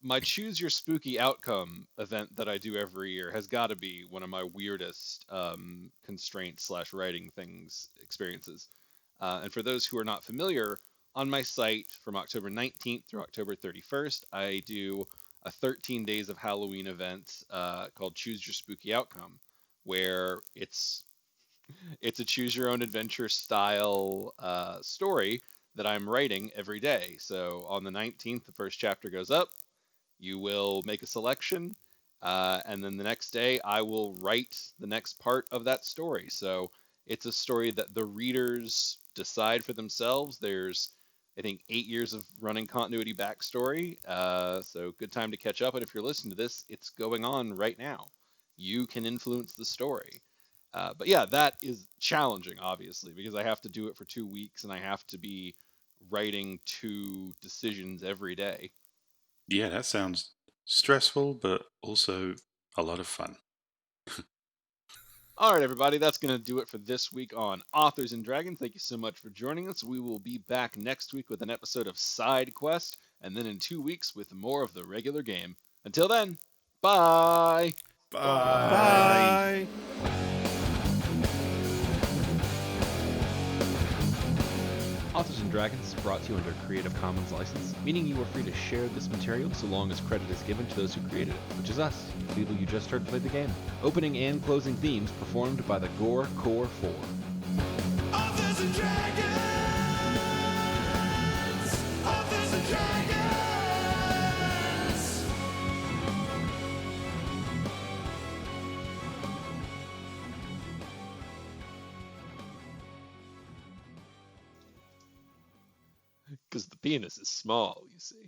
My Choose Your Spooky Outcome event that I do every year has got to be one of my weirdest constraint / writing things experiences. And for those who are not familiar, on my site from October 19th through October 31st, I do a 13 days of Halloween event called Choose Your Spooky Outcome, where it's a choose your own adventure style story that I'm writing every day. So on the 19th, the first chapter goes up. You will make a selection, and then the next day I will write the next part of that story. So it's a story that the readers decide for themselves. There's, I think, 8 years of running continuity backstory, so good time to catch up. And if you're listening to this, it's going on right now. You can influence the story. But yeah, that is challenging, obviously, because I have to do it for 2 weeks and I have to be writing 2 decisions every day. Yeah, that sounds stressful, but also a lot of fun. All right, everybody, that's going to do it for this week on Authors and Dragons. Thank you so much for joining us. We will be back next week with an episode of Side Quest, and then in 2 weeks with more of the regular game. Until then, bye! Bye. Authors and Dragons is brought to you under a Creative Commons license, meaning you are free to share this material so long as credit is given to those who created it, which is us, the people you just heard play the game. Opening and closing themes performed by the Gore Core 4. Authors and Dragons! Authors and Dragons! Because the penis is small, you see.